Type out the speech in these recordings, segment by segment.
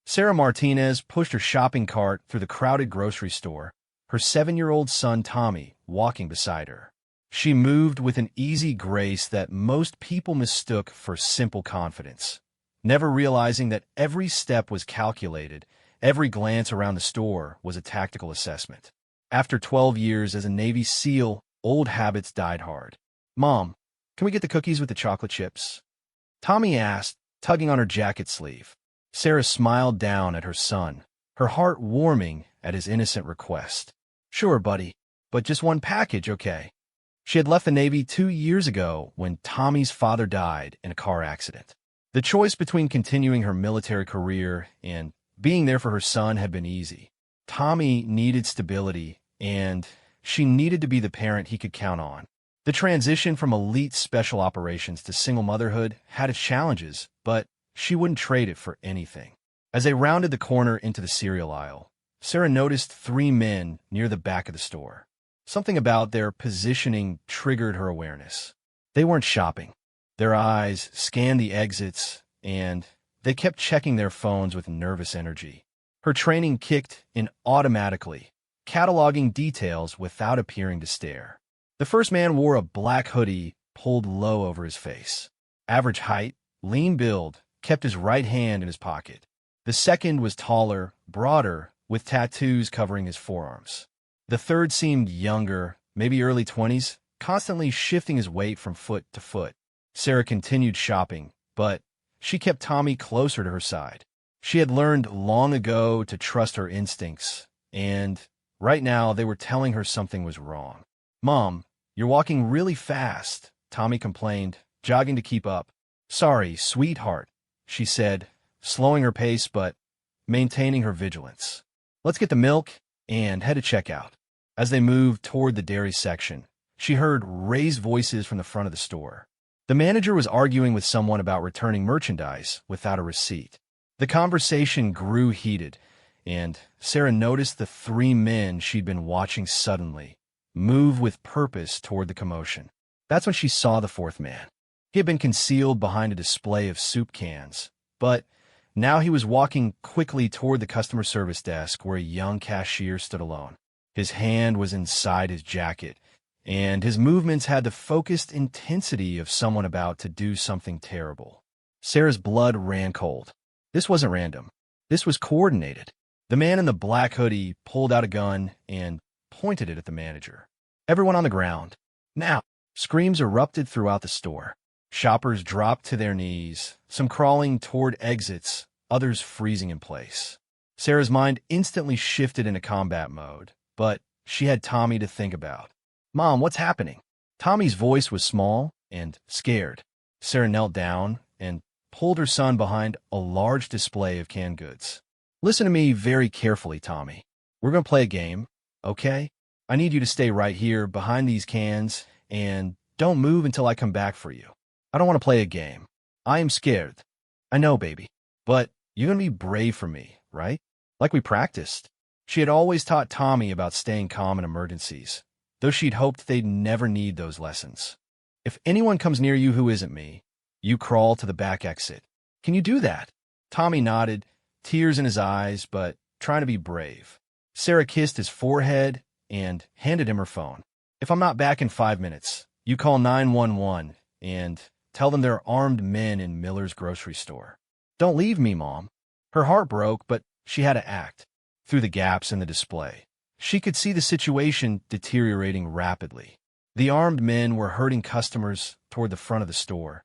Sarah Martinez pushed her shopping cart through the crowded grocery store, her 7-year-old son Tommy walking beside her. She moved with an easy grace that most people mistook for simple confidence, never realizing that every step was calculated, every glance around the store was a tactical assessment. After 12 years as a Navy SEAL, old habits died hard. "Mom, can we get the cookies with the chocolate chips?" Tommy asked, tugging on her jacket sleeve. Sarah smiled down at her son, her heart warming at his innocent request. "Sure, buddy, but just one package, okay?" She had left the Navy 2 years ago when Tommy's father died in a car accident. The choice between continuing her military career and being there for her son had been easy. Tommy needed stability, and she needed to be the parent he could count on. The transition from elite special operations to single motherhood had its challenges, but she wouldn't trade it for anything. As they rounded the corner into the cereal aisle, Sarah noticed 3 men near the back of the store. Something about their positioning triggered her awareness. They weren't shopping. Their eyes scanned the exits, and they kept checking their phones with nervous energy. Her training kicked in automatically, cataloging details without appearing to stare. The first man wore a black hoodie pulled low over his face. Average height, lean build, kept his right hand in his pocket. The second was taller, broader, with tattoos covering his forearms. The third seemed younger, maybe early 20s, constantly shifting his weight from foot to foot. Sarah continued shopping, but she kept Tommy closer to her side. She had learned long ago to trust her instincts, and right now they were telling her something was wrong. "Mom, you're walking really fast," Tommy complained, jogging to keep up. "Sorry, sweetheart," she said, slowing her pace but maintaining her vigilance. "Let's get the milk and head to checkout." As they moved toward the dairy section, she heard raised voices from the front of the store. The manager was arguing with someone about returning merchandise without a receipt. The conversation grew heated, and Sarah noticed the 3 men she'd been watching suddenly move with purpose toward the commotion. That's when she saw the 4th man. He had been concealed behind a display of soup cans, but now he was walking quickly toward the customer service desk where a young cashier stood alone. His hand was inside his jacket, and his movements had the focused intensity of someone about to do something terrible. Sarah's blood ran cold. This wasn't random. This was coordinated. The man in the black hoodie pulled out a gun and pointed it at the manager. "Everyone on the ground. Now!" Screams erupted throughout the store. Shoppers dropped to their knees, some crawling toward exits, others freezing in place. Sarah's mind instantly shifted into combat mode, but she had Tommy to think about. "Mom, what's happening?" Tommy's voice was small and scared. Sarah knelt down and pulled her son behind a large display of canned goods. "Listen to me very carefully, Tommy. We're going to play a game, okay? I need you to stay right here behind these cans and don't move until I come back for you. I don't want to play a game. I am scared. I know, baby. But you're going to be brave for me, right? Like we practiced." She had always taught Tommy about staying calm in emergencies, though she'd hoped they'd never need those lessons. "If anyone comes near you who isn't me, you crawl to the back exit. Can you do that?" Tommy nodded, tears in his eyes, but trying to be brave. Sarah kissed his forehead and handed him her phone. "If I'm not back in 5 minutes, you call 911 and tell them there are armed men in Miller's grocery store. Don't leave me, Mom." Her heart broke, but she had to act. Through the gaps in the display, she could see the situation deteriorating rapidly. The armed men were herding customers toward the front of the store,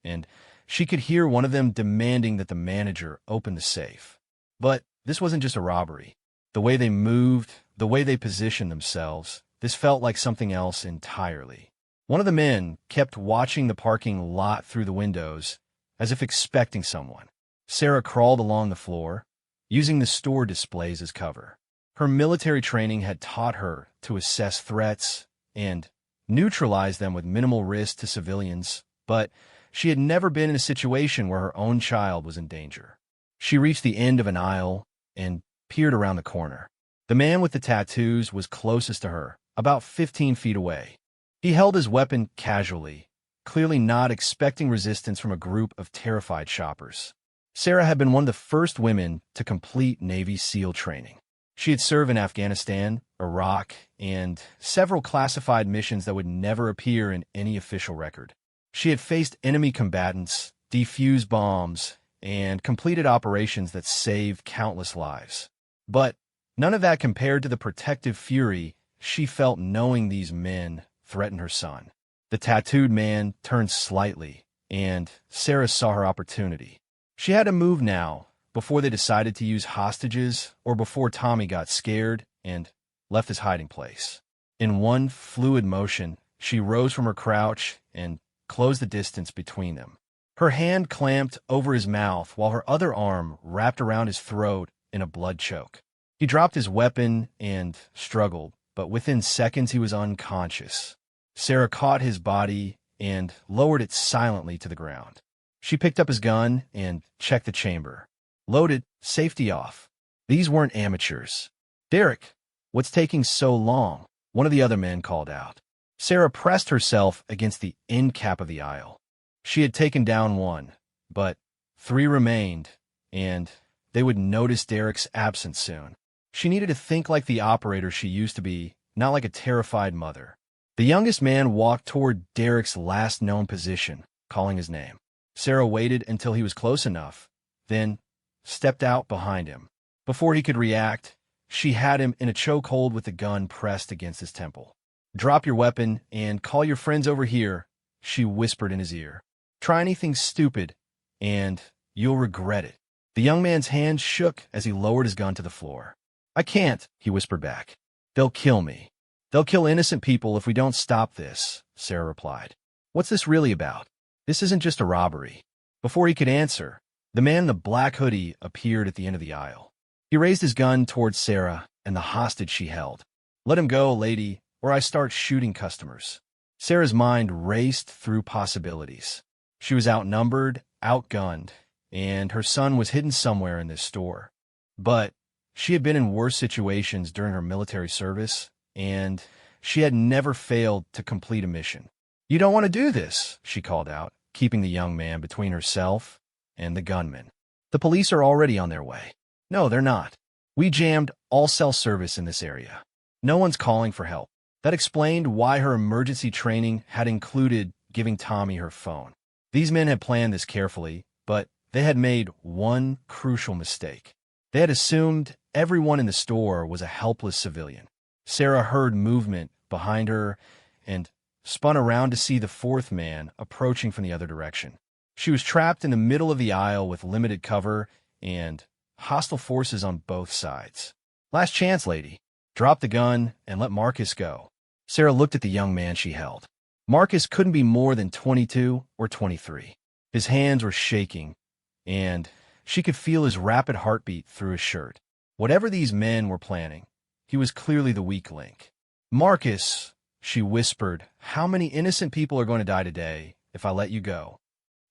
and she could hear one of them demanding that the manager open the safe. But this wasn't just a robbery. The way they moved, the way they positioned themselves, this felt like something else entirely. One of the men kept watching the parking lot through the windows, as if expecting someone. Sarah crawled along the floor, using the store displays as cover. Her military training had taught her to assess threats and neutralize them with minimal risk to civilians, but she had never been in a situation where her own child was in danger. She reached the end of an aisle and peered around the corner. The man with the tattoos was closest to her, about 15 feet away. He held his weapon casually, clearly not expecting resistance from a group of terrified shoppers. Sarah had been one of the first women to complete Navy SEAL training. She had served in Afghanistan, Iraq, and several classified missions that would never appear in any official record. She had faced enemy combatants, defused bombs, and completed operations that saved countless lives. But none of that compared to the protective fury she felt knowing these men threatened her son. The tattooed man turned slightly, and Sarah saw her opportunity. She had to move now, before they decided to use hostages or before Tommy got scared and left his hiding place. In one fluid motion, she rose from her crouch and closed the distance between them. Her hand clamped over his mouth while her other arm wrapped around his throat in a blood choke. He dropped his weapon and struggled, but within seconds he was unconscious. Sarah caught his body and lowered it silently to the ground. She picked up his gun and checked the chamber. Loaded, safety off. These weren't amateurs. "Derek, what's taking so long?" one of the other men called out. Sarah pressed herself against the end cap of the aisle. She had taken down one, but 3 remained, and they would notice Derek's absence soon. She needed to think like the operator she used to be, not like a terrified mother. The youngest man walked toward Derek's last known position, calling his name. Sarah waited until he was close enough, then stepped out behind him. Before he could react, she had him in a chokehold with the gun pressed against his temple. "Drop your weapon and call your friends over here," she whispered in his ear. "Try anything stupid, and you'll regret it." The young man's hand shook as he lowered his gun to the floor. "I can't," he whispered back. "They'll kill me. They'll kill innocent people if we don't stop this," Sarah replied. "What's this really about? This isn't just a robbery." Before he could answer, the man in the black hoodie appeared at the end of the aisle. He raised his gun towards Sarah and the hostage she held. "Let him go, lady, or I start shooting customers." Sarah's mind raced through possibilities. She was outnumbered, outgunned, and her son was hidden somewhere in this store. But she had been in worse situations during her military service, and she had never failed to complete a mission. "You don't want to do this," she called out, keeping the young man between herself and the gunman. "The police are already on their way." "No, they're not. We jammed all cell service in this area. No one's calling for help." That explained why her emergency training had included giving Tommy her phone. These men had planned this carefully, but they had made one crucial mistake. They had assumed everyone in the store was a helpless civilian. Sarah heard movement behind her and spun around to see the 4th man approaching from the other direction. She was trapped in the middle of the aisle with limited cover and hostile forces on both sides. "Last chance, lady. Drop the gun and let Marcus go." Sarah looked at the young man she held. Marcus couldn't be more than 22 or 23. His hands were shaking, and she could feel his rapid heartbeat through his shirt. Whatever these men were planning, he was clearly the weak link. "Marcus," she whispered, "how many innocent people are going to die today if I let you go?"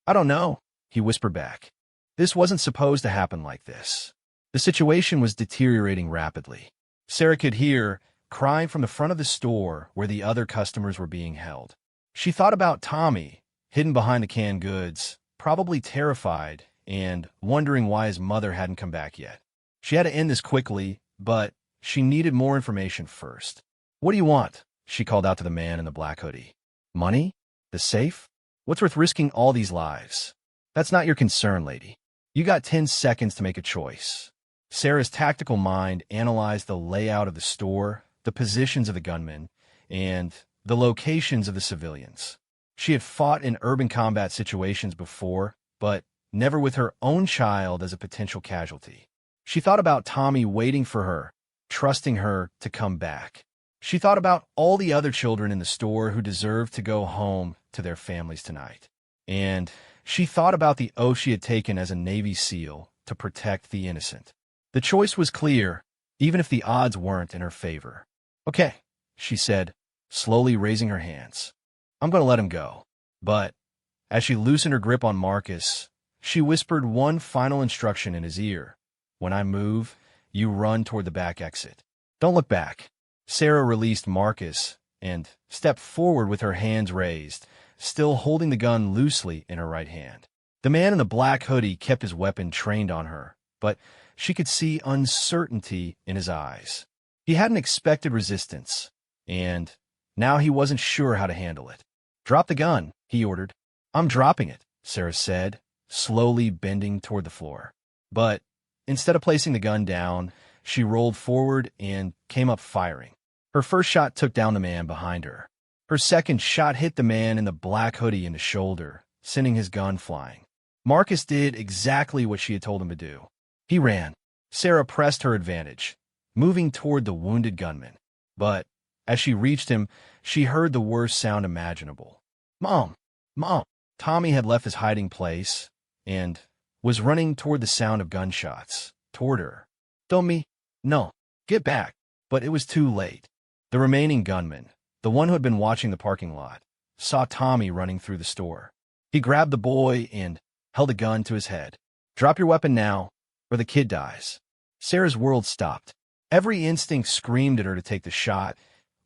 "I don't know," he whispered back. This wasn't supposed to happen like this. The situation was deteriorating rapidly. Sarah could hear crying from the front of the store where the other customers were being held. She thought about Tommy, hidden behind the canned goods, probably terrified and wondering why his mother hadn't come back yet. She had to end this quickly, but she needed more information first. "What do you want?" she called out to the man in the black hoodie. "Money? The safe? What's worth risking all these lives?" "That's not your concern, lady. You got 10 seconds to make a choice." Sarah's tactical mind analyzed the layout of the store, the positions of the gunmen, and the locations of the civilians. She had fought in urban combat situations before, but never with her own child as a potential casualty. She thought about Tommy waiting for her, trusting her to come back. She thought about all the other children in the store who deserved to go home to their families tonight. And she thought about the oath she had taken as a Navy SEAL to protect the innocent. The choice was clear, even if the odds weren't in her favor. "Okay," she said, slowly raising her hands. "I'm going to let him go." But as she loosened her grip on Marcus, she whispered one final instruction in his ear. "When I move, you run toward the back exit. Don't look back." Sarah released Marcus and stepped forward with her hands raised, still holding the gun loosely in her right hand. The man in the black hoodie kept his weapon trained on her, but she could see uncertainty in his eyes. He hadn't expected resistance, and now he wasn't sure how to handle it. "Drop the gun," he ordered. "I'm dropping it," Sarah said, slowly bending toward the floor. But instead of placing the gun down, she rolled forward and came up firing. Her first shot took down the man behind her. Her second shot hit the man in the black hoodie in the shoulder, sending his gun flying. Marcus did exactly what she had told him to do. He ran. Sarah pressed her advantage, moving toward the wounded gunman. But as she reached him, she heard the worst sound imaginable. "Mom! Mom!" Tommy had left his hiding place and was running toward the sound of gunshots, toward her. "Don't me! No! Get back!" But it was too late. The remaining gunman, the one who had been watching the parking lot, saw Tommy running through the store. He grabbed the boy and held a gun to his head. "Drop your weapon now, or the kid dies." Sarah's world stopped. Every instinct screamed at her to take the shot,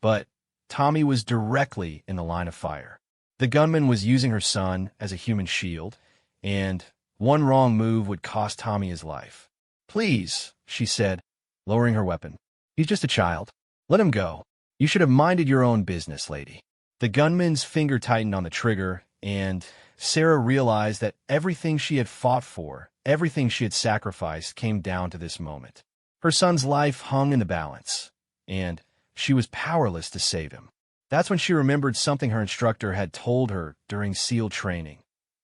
but Tommy was directly in the line of fire. The gunman was using her son as a human shield, and one wrong move would cost Tommy his life. "Please," she said, lowering her weapon. "He's just a child. Let him go. You should have minded your own business, lady." The gunman's finger tightened on the trigger, and Sarah realized that everything she had fought for, everything she had sacrificed, came down to this moment. Her son's life hung in the balance, and she was powerless to save him. That's when she remembered something her instructor had told her during SEAL training.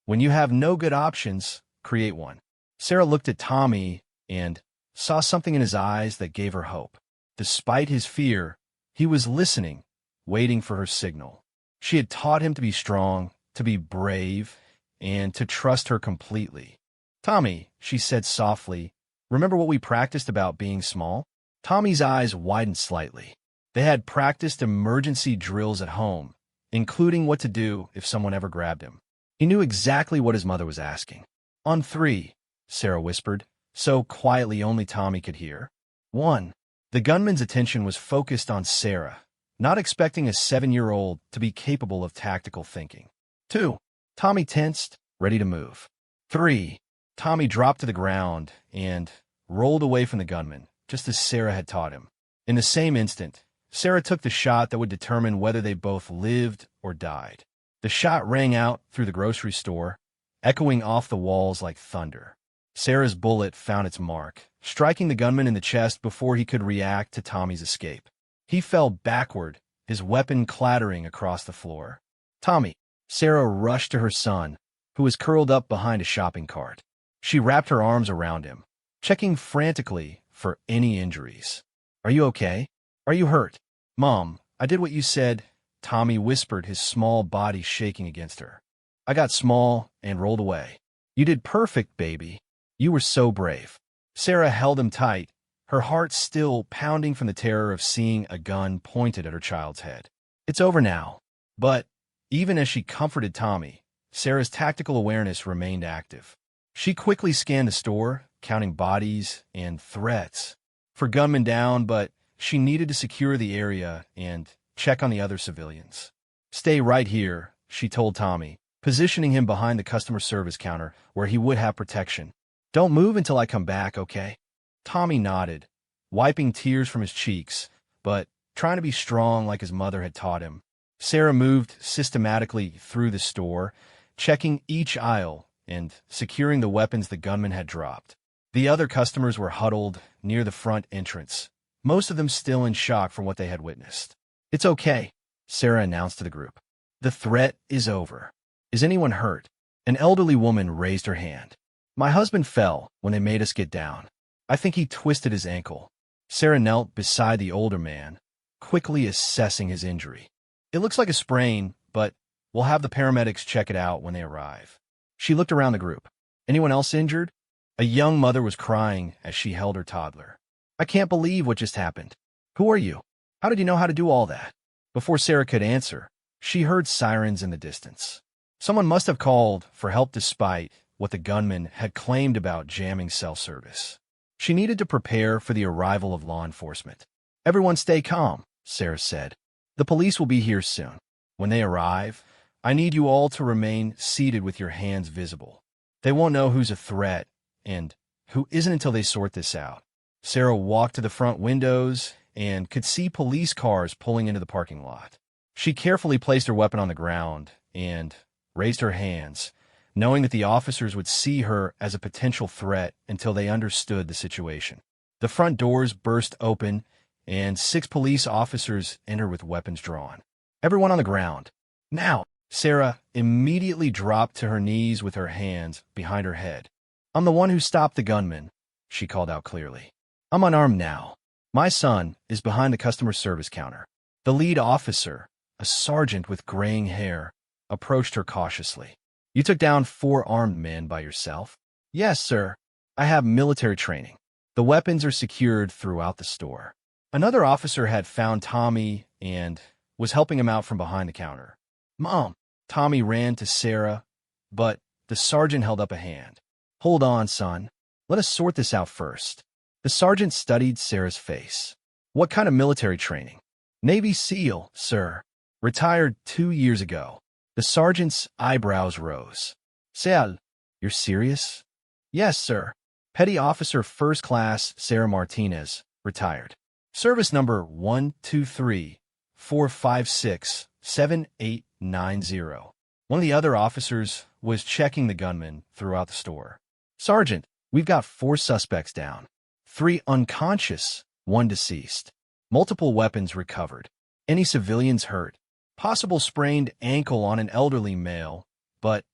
When you have no good options, create one. Sarah looked at Tommy and saw something in his eyes that gave her hope. Despite his fear, he was listening, waiting for her signal. She had taught him to be strong, to be brave, and to trust her completely. "Tommy," she said softly, "remember what we practiced about being small?" Tommy's eyes widened slightly. They had practiced emergency drills at home, including what to do if someone ever grabbed him. He knew exactly what his mother was asking. "On 3, Sarah whispered, so quietly only Tommy could hear. 1. The gunman's attention was focused on Sarah, not expecting a 7-year-old to be capable of tactical thinking. 2. Tommy tensed, ready to move. 3. Tommy dropped to the ground and rolled away from the gunman, just as Sarah had taught him. In the same instant, Sarah took the shot that would determine whether they both lived or died. The shot rang out through the grocery store, echoing off the walls like thunder. Sarah's bullet found its mark, striking the gunman in the chest before he could react to Tommy's escape. He fell backward, his weapon clattering across the floor. "Tommy!" Sarah rushed to her son, who was curled up behind a shopping cart. She wrapped her arms around him, checking frantically for any injuries. "Are you okay? Are you hurt?" "Mom, I did what you said," Tommy whispered, his small body shaking against her. "I got small and rolled away." "You did perfect, baby. You were so brave." Sarah held him tight, her heart still pounding from the terror of seeing a gun pointed at her child's head. "It's over now." But even as she comforted Tommy, Sarah's tactical awareness remained active. She quickly scanned the store, counting bodies and threats for gunmen down, but she needed to secure the area and check on the other civilians. "Stay right here," she told Tommy, positioning him behind the customer service counter where he would have protection. "Don't move until I come back, okay?" Tommy nodded, wiping tears from his cheeks, but trying to be strong like his mother had taught him. Sarah moved systematically through the store, checking each aisle and securing the weapons the gunman had dropped. The other customers were huddled near the front entrance, most of them still in shock from what they had witnessed. "It's okay," Sarah announced to the group. "The threat is over. Is anyone hurt?" An elderly woman raised her hand. "My husband fell when they made us get down. I think he twisted his ankle." Sarah knelt beside the older man, quickly assessing his injury. "It looks like a sprain, but we'll have the paramedics check it out when they arrive." She looked around the group. "Anyone else injured?" A young mother was crying as she held her toddler. "I can't believe what just happened. Who are you? How did you know how to do all that?" Before Sarah could answer, she heard sirens in the distance. Someone must have called for help despite what the gunman had claimed about jamming self-service. She needed to prepare for the arrival of law enforcement. "Everyone stay calm," Sarah said. "The police will be here soon. When they arrive, I need you all to remain seated with your hands visible." They won't know who's a threat and who isn't until they sort this out. Sarah walked to the front windows and could see police cars pulling into the parking lot. She carefully placed her weapon on the ground and raised her hands, knowing that the officers would see her as a potential threat until they understood the situation. The front doors burst open, and 6 police officers entered with weapons drawn. Everyone on the ground. Now! Sarah immediately dropped to her knees with her hands behind her head. I'm the one who stopped the gunman, she called out clearly. I'm unarmed now. My son is behind the customer service counter. The lead officer, a sergeant with graying hair, approached her cautiously. You took down 4 armed men by yourself? Yes, sir. I have military training. The weapons are secured throughout the store. Another officer had found Tommy and was helping him out from behind the counter. Mom! Tommy ran to Sarah, but the sergeant held up a hand. Hold on, son. Let us sort this out first. The sergeant studied Sarah's face. What kind of military training? Navy SEAL, sir. Retired 2 years ago. The sergeant's eyebrows rose. SEAL, you're serious? Yes, sir. Petty Officer First Class Sarah Martinez, retired. Service number 123-456-7890. One of the other officers was checking the gunman throughout the store. Sergeant, we've got 4 suspects down. 3 unconscious, 1 deceased. Multiple weapons recovered. Any civilians hurt? Possible sprained ankle on an elderly male, but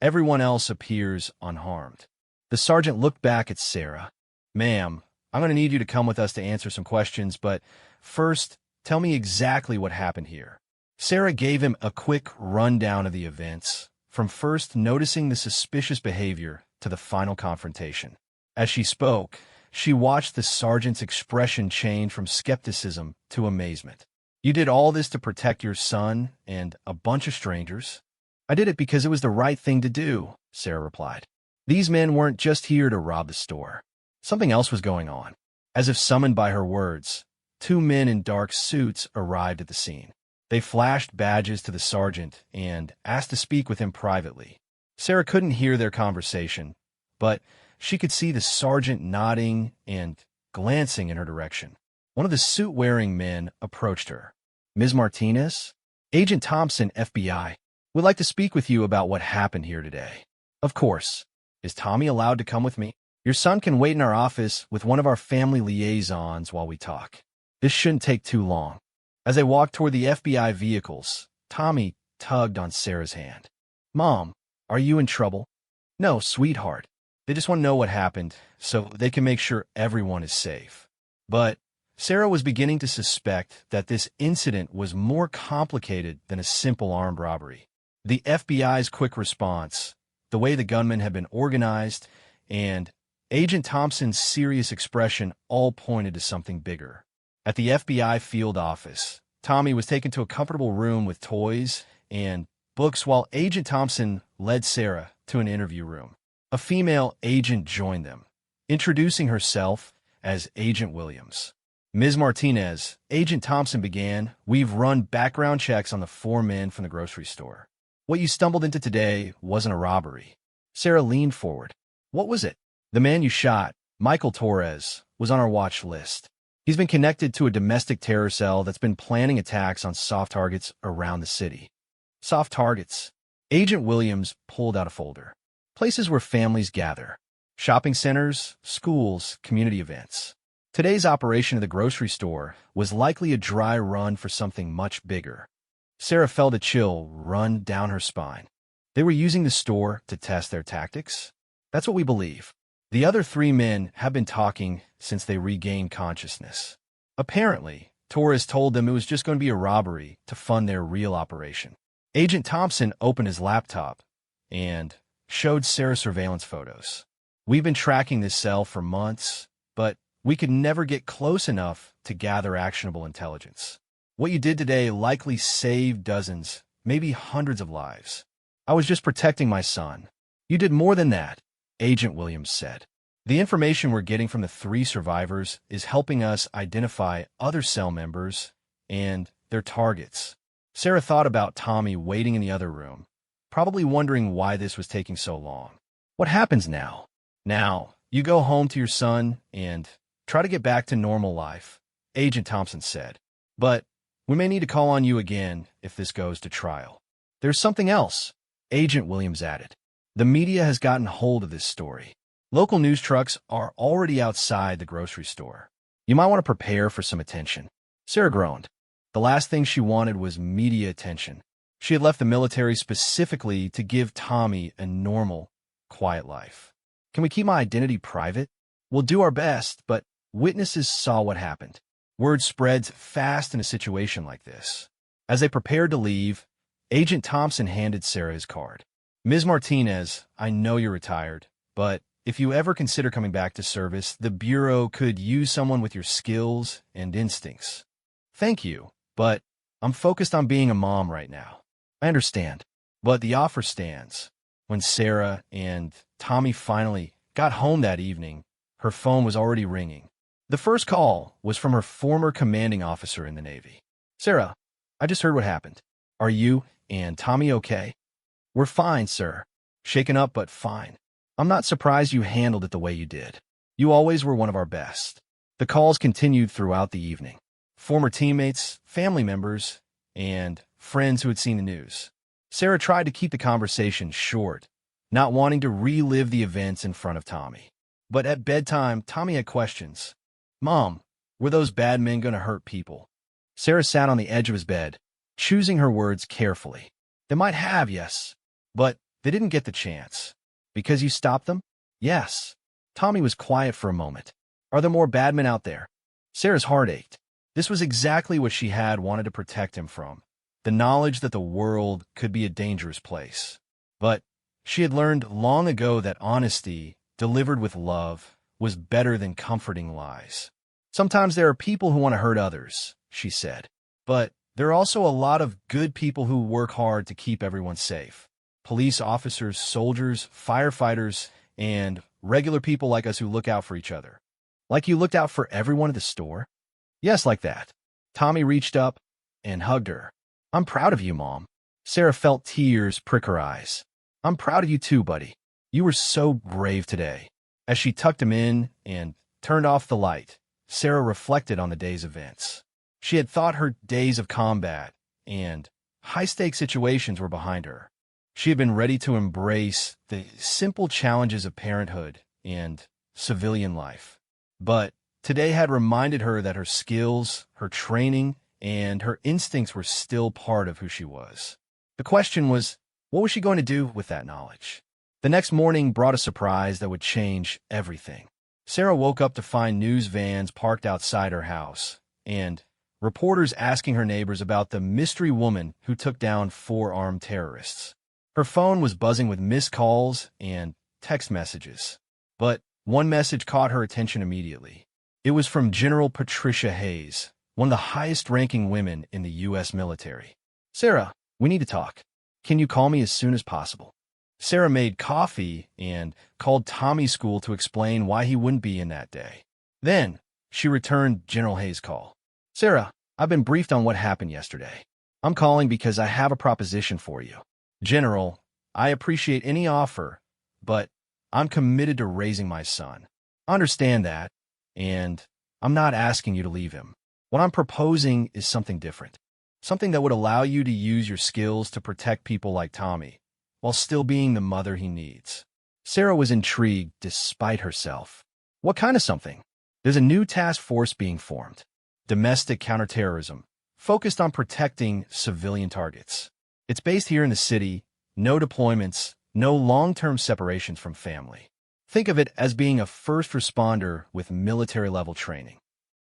everyone else appears unharmed. The sergeant looked back at Sarah. Ma'am, I'm going to need you to come with us to answer some questions, but first, tell me exactly what happened here. Sarah gave him a quick rundown of the events, from first noticing the suspicious behavior to the final confrontation. As she spoke, she watched the sergeant's expression change from skepticism to amazement. You did all this to protect your son and a bunch of strangers? I did it because it was the right thing to do, Sarah replied. These men weren't just here to rob the store. Something else was going on. As if summoned by her words, 2 men in dark suits arrived at the scene. They flashed badges to the sergeant and asked to speak with him privately. Sarah couldn't hear their conversation, but she could see the sergeant nodding and glancing in her direction. One of the suit-wearing men approached her. Ms. Martinez? Agent Thompson, FBI. We'd like to speak with you about what happened here today. Of course. Is Tommy allowed to come with me? Your son can wait in our office with one of our family liaisons while we talk. This shouldn't take too long. As they walked toward the FBI vehicles, Tommy tugged on Sarah's hand. Mom, are you in trouble? No, sweetheart. They just want to know what happened so they can make sure everyone is safe. But Sarah was beginning to suspect that this incident was more complicated than a simple armed robbery. The FBI's quick response, the way the gunman had been organized, and Agent Thompson's serious expression all pointed to something bigger. At the FBI field office, Tommy was taken to a comfortable room with toys and books while Agent Thompson led Sarah to an interview room. A female agent joined them, introducing herself as Agent Williams. Ms. Martinez, Agent Thompson began, we've run background checks on the 4 men from the grocery store. What you stumbled into today wasn't a robbery. Sarah leaned forward. What was it? The man you shot, Michael Torres, was on our watch list. He's been connected to a domestic terror cell that's been planning attacks on soft targets around the city. Soft targets. Agent Williams pulled out a folder. Places where families gather. Shopping centers, schools, community events. Today's operation of the grocery store was likely a dry run for something much bigger. Sarah felt a chill run down her spine. They were using the store to test their tactics? That's what we believe. The other 3 men have been talking since they regained consciousness. Apparently, Torres told them it was just going to be a robbery to fund their real operation. Agent Thompson opened his laptop and showed Sarah surveillance photos. We've been tracking this cell for months, but we could never get close enough to gather actionable intelligence. What you did today likely saved dozens, maybe hundreds of lives. I was just protecting my son. You did more than that, Agent Williams said. The information we're getting from the 3 survivors is helping us identify other cell members and their targets. Sarah thought about Tommy waiting in the other room, probably wondering why this was taking so long. What happens now? Now, you go home to your son and try to get back to normal life, Agent Thompson said. But we may need to call on you again if this goes to trial. There's something else, Agent Williams added. The media has gotten hold of this story. Local news trucks are already outside the grocery store. You might want to prepare for some attention. Sarah groaned. The last thing she wanted was media attention. She had left the military specifically to give Tommy a normal, quiet life. Can we keep my identity private? We'll do our best, but witnesses saw what happened. Word spreads fast in a situation like this. As they prepared to leave, Agent Thompson handed Sarah his card. Ms. Martinez, I know you're retired, but if you ever consider coming back to service, the Bureau could use someone with your skills and instincts. Thank you, but I'm focused on being a mom right now. I understand, but the offer stands. When Sarah and Tommy finally got home that evening, her phone was already ringing. The first call was from her former commanding officer in the Navy. Sarah, I just heard what happened. Are you and Tommy okay? We're fine, sir. Shaken up, but fine. I'm not surprised you handled it the way you did. You always were one of our best. The calls continued throughout the evening. Former teammates, family members, and friends who had seen the news. Sarah tried to keep the conversation short, not wanting to relive the events in front of Tommy. But at bedtime, Tommy had questions. Mom, were those bad men going to hurt people? Sarah sat on the edge of his bed, choosing her words carefully. They might have, yes, but they didn't get the chance. Because you stopped them? Yes. Tommy was quiet for a moment. Are there more bad men out there? Sarah's heart ached. This was exactly what she had wanted to protect him from. The knowledge that the world could be a dangerous place. But she had learned long ago that honesty, delivered with love, was better than comforting lies. Sometimes there are people who want to hurt others, she said. But there are also a lot of good people who work hard to keep everyone safe. Police officers, soldiers, firefighters, and regular people like us who look out for each other. Like you looked out for everyone at the store? Yes, like that. Tommy reached up and hugged her. I'm proud of you, Mom. Sarah felt tears prick her eyes. I'm proud of you too, buddy. You were so brave today. As she tucked him in and turned off the light, Sarah reflected on the day's events. She had thought her days of combat and high-stakes situations were behind her. She had been ready to embrace the simple challenges of parenthood and civilian life. But today had reminded her that her skills, her training, and her instincts were still part of who she was. The question was, what was she going to do with that knowledge? The next morning brought a surprise that would change everything. Sarah woke up to find news vans parked outside her house, and reporters asking her neighbors about the mystery woman who took down 4 armed terrorists. Her phone was buzzing with missed calls and text messages. But one message caught her attention immediately. It was from General Patricia Hayes, one of the highest-ranking women in the U.S. military. Sarah, we need to talk. Can you call me as soon as possible? Sarah made coffee and called Tommy's school to explain why he wouldn't be in that day. Then, she returned General Hayes' call. Sarah, I've been briefed on what happened yesterday. I'm calling because I have a proposition for you. General, I appreciate any offer, but I'm committed to raising my son. I understand that, and I'm not asking you to leave him. What I'm proposing is something different. Something that would allow you to use your skills to protect people like Tommy, while still being the mother he needs. Sarah was intrigued despite herself. What kind of something? There's a new task force being formed. Domestic counterterrorism, focused on protecting civilian targets. It's based here in the city, no deployments, no long-term separations from family. Think of it as being a first responder with military-level training.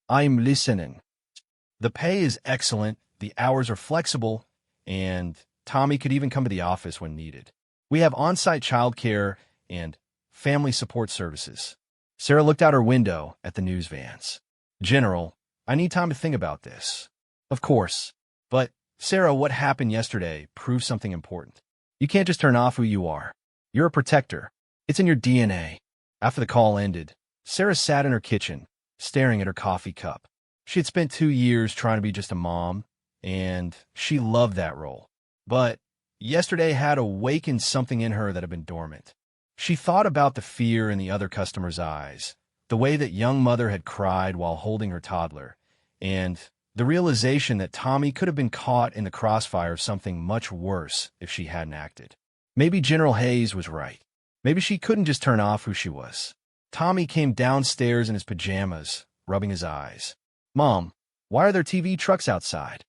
I'm listening. The pay is excellent, the hours are flexible, and Tommy could even come to the office when needed. We have on-site childcare and family support services. Sarah looked out her window at the news vans. General, I need time to think about this. Of course. But, Sarah, what happened yesterday proves something important. You can't just turn off who you are. You're a protector. It's in your DNA. After the call ended, Sarah sat in her kitchen, staring at her coffee cup. She had spent 2 years trying to be just a mom, and she loved that role. But yesterday had awakened something in her that had been dormant. She thought about the fear in the other customer's eyes, the way that young mother had cried while holding her toddler, and the realization that Tommy could have been caught in the crossfire of something much worse if she hadn't acted. Maybe General Hayes was right. Maybe she couldn't just turn off who she was. Tommy came downstairs in his pajamas, rubbing his eyes. "Mom, why are there TV trucks outside?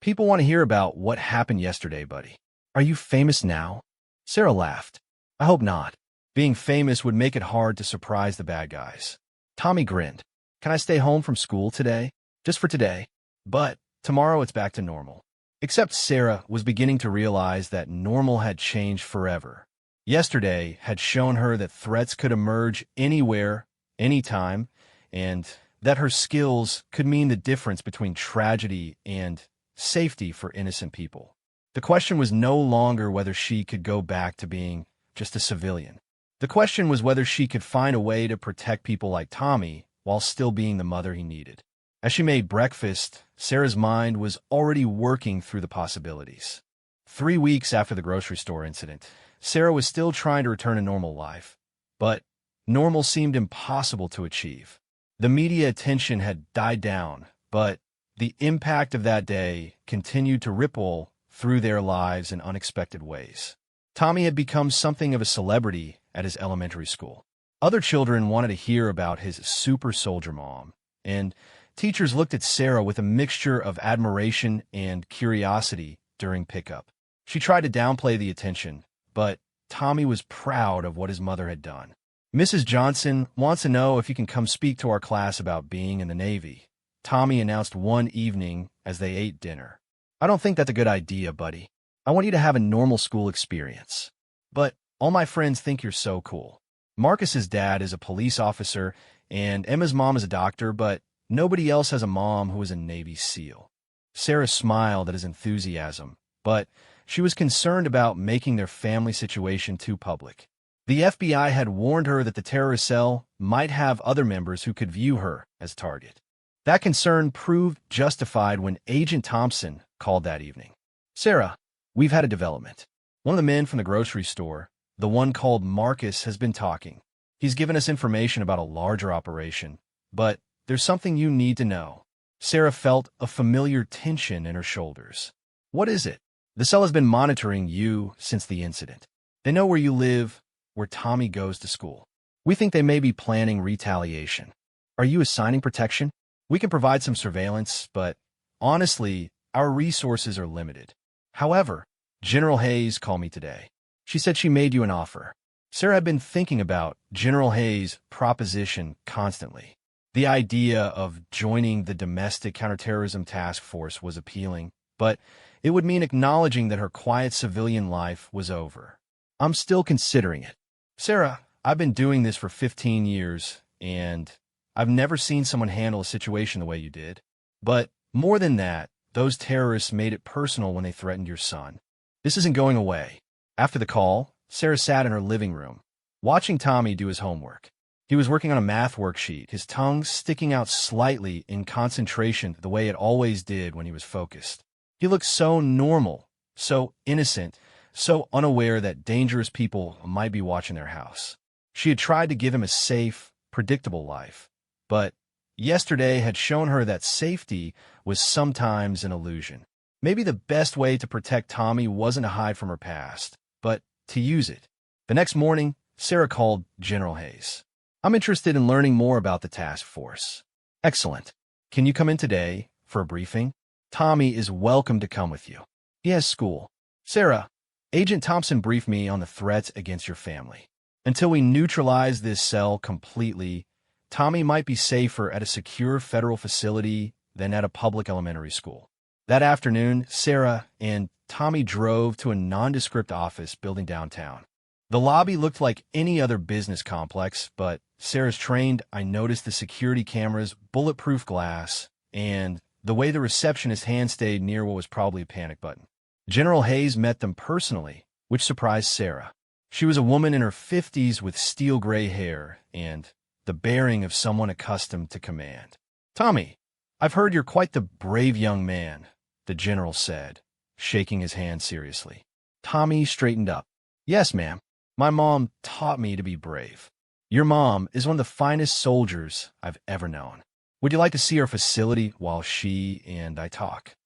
People want to hear about what happened yesterday, buddy. Are you famous now?" Sarah laughed. "I hope not. Being famous would make it hard to surprise the bad guys." Tommy grinned. "Can I stay home from school today? Just for today? But tomorrow it's back to normal." Except Sarah was beginning to realize that normal had changed forever. Yesterday had shown her that threats could emerge anywhere, anytime, and that her skills could mean the difference between tragedy and safety for innocent people. The question was no longer whether she could go back to being just a civilian. The question was whether she could find a way to protect people like Tommy while still being the mother he needed. As she made breakfast, Sarah's mind was already working through the possibilities. 3 weeks after the grocery store incident, Sarah was still trying to return to normal life, but normal seemed impossible to achieve. The media attention had died down, but the impact of that day continued to ripple through their lives in unexpected ways. Tommy had become something of a celebrity at his elementary school. Other children wanted to hear about his super soldier mom, and teachers looked at Sarah with a mixture of admiration and curiosity during pickup. She tried to downplay the attention, but Tommy was proud of what his mother had done. "Mrs. Johnson wants to know if you can come speak to our class about being in the Navy," Tommy announced one evening as they ate dinner. "I don't think that's a good idea, buddy. I want you to have a normal school experience. But all my friends think you're so cool. Marcus's dad is a police officer, and Emma's mom is a doctor, but nobody else has a mom who is a Navy SEAL." Sarah smiled at his enthusiasm, but she was concerned about making their family situation too public. The FBI had warned her that the terrorist cell might have other members who could view her as a target. That concern proved justified when Agent Thompson called that evening. "Sarah, we've had a development. One of the men from the grocery store, the one called Marcus, has been talking. He's given us information about a larger operation, but there's something you need to know." Sarah felt a familiar tension in her shoulders. "What is it?" "The cell has been monitoring you since the incident. They know where you live, where Tommy goes to school. We think they may be planning retaliation. Are you assigning protection? We can provide some surveillance, but honestly, our resources are limited. However, General Hayes called me today. She said she made you an offer." Sarah had been thinking about General Hayes' proposition constantly. The idea of joining the Domestic Counterterrorism Task Force was appealing, but it would mean acknowledging that her quiet civilian life was over. "I'm still considering it. Sarah, I've been doing this for 15 years, and I've never seen someone handle a situation the way you did. But more than that, those terrorists made it personal when they threatened your son. This isn't going away." After the call, Sarah sat in her living room, watching Tommy do his homework. He was working on a math worksheet, his tongue sticking out slightly in concentration the way it always did when he was focused. He looked so normal, so innocent, so unaware that dangerous people might be watching their house. She had tried to give him a safe, predictable life, but yesterday had shown her that safety was sometimes an illusion. Maybe the best way to protect Tommy wasn't to hide from her past, but to use it. The next morning, Sarah called General Hayes. "I'm interested in learning more about the task force." "Excellent. Can you come in today for a briefing? Tommy is welcome to come with you. He has school." "Sarah, Agent Thompson briefed me on the threats against your family. Until we neutralize this cell completely, Tommy might be safer at a secure federal facility than at a public elementary school." That afternoon, Sarah and Tommy drove to a nondescript office building downtown. The lobby looked like any other business complex, but Sarah's trained eye noticed the security cameras, bulletproof glass, and the way the receptionist hand stayed near what was probably a panic button. General Hayes met them personally, which surprised Sarah. She was a woman in her 50s with steel gray hair and the bearing of someone accustomed to command. "Tommy, I've heard you're quite the brave young man," the general said, shaking his hand seriously. Tommy straightened up. "Yes, ma'am. My mom taught me to be brave. Your mom is one of the finest soldiers I've ever known. Would you like to see our facility while she and I talk?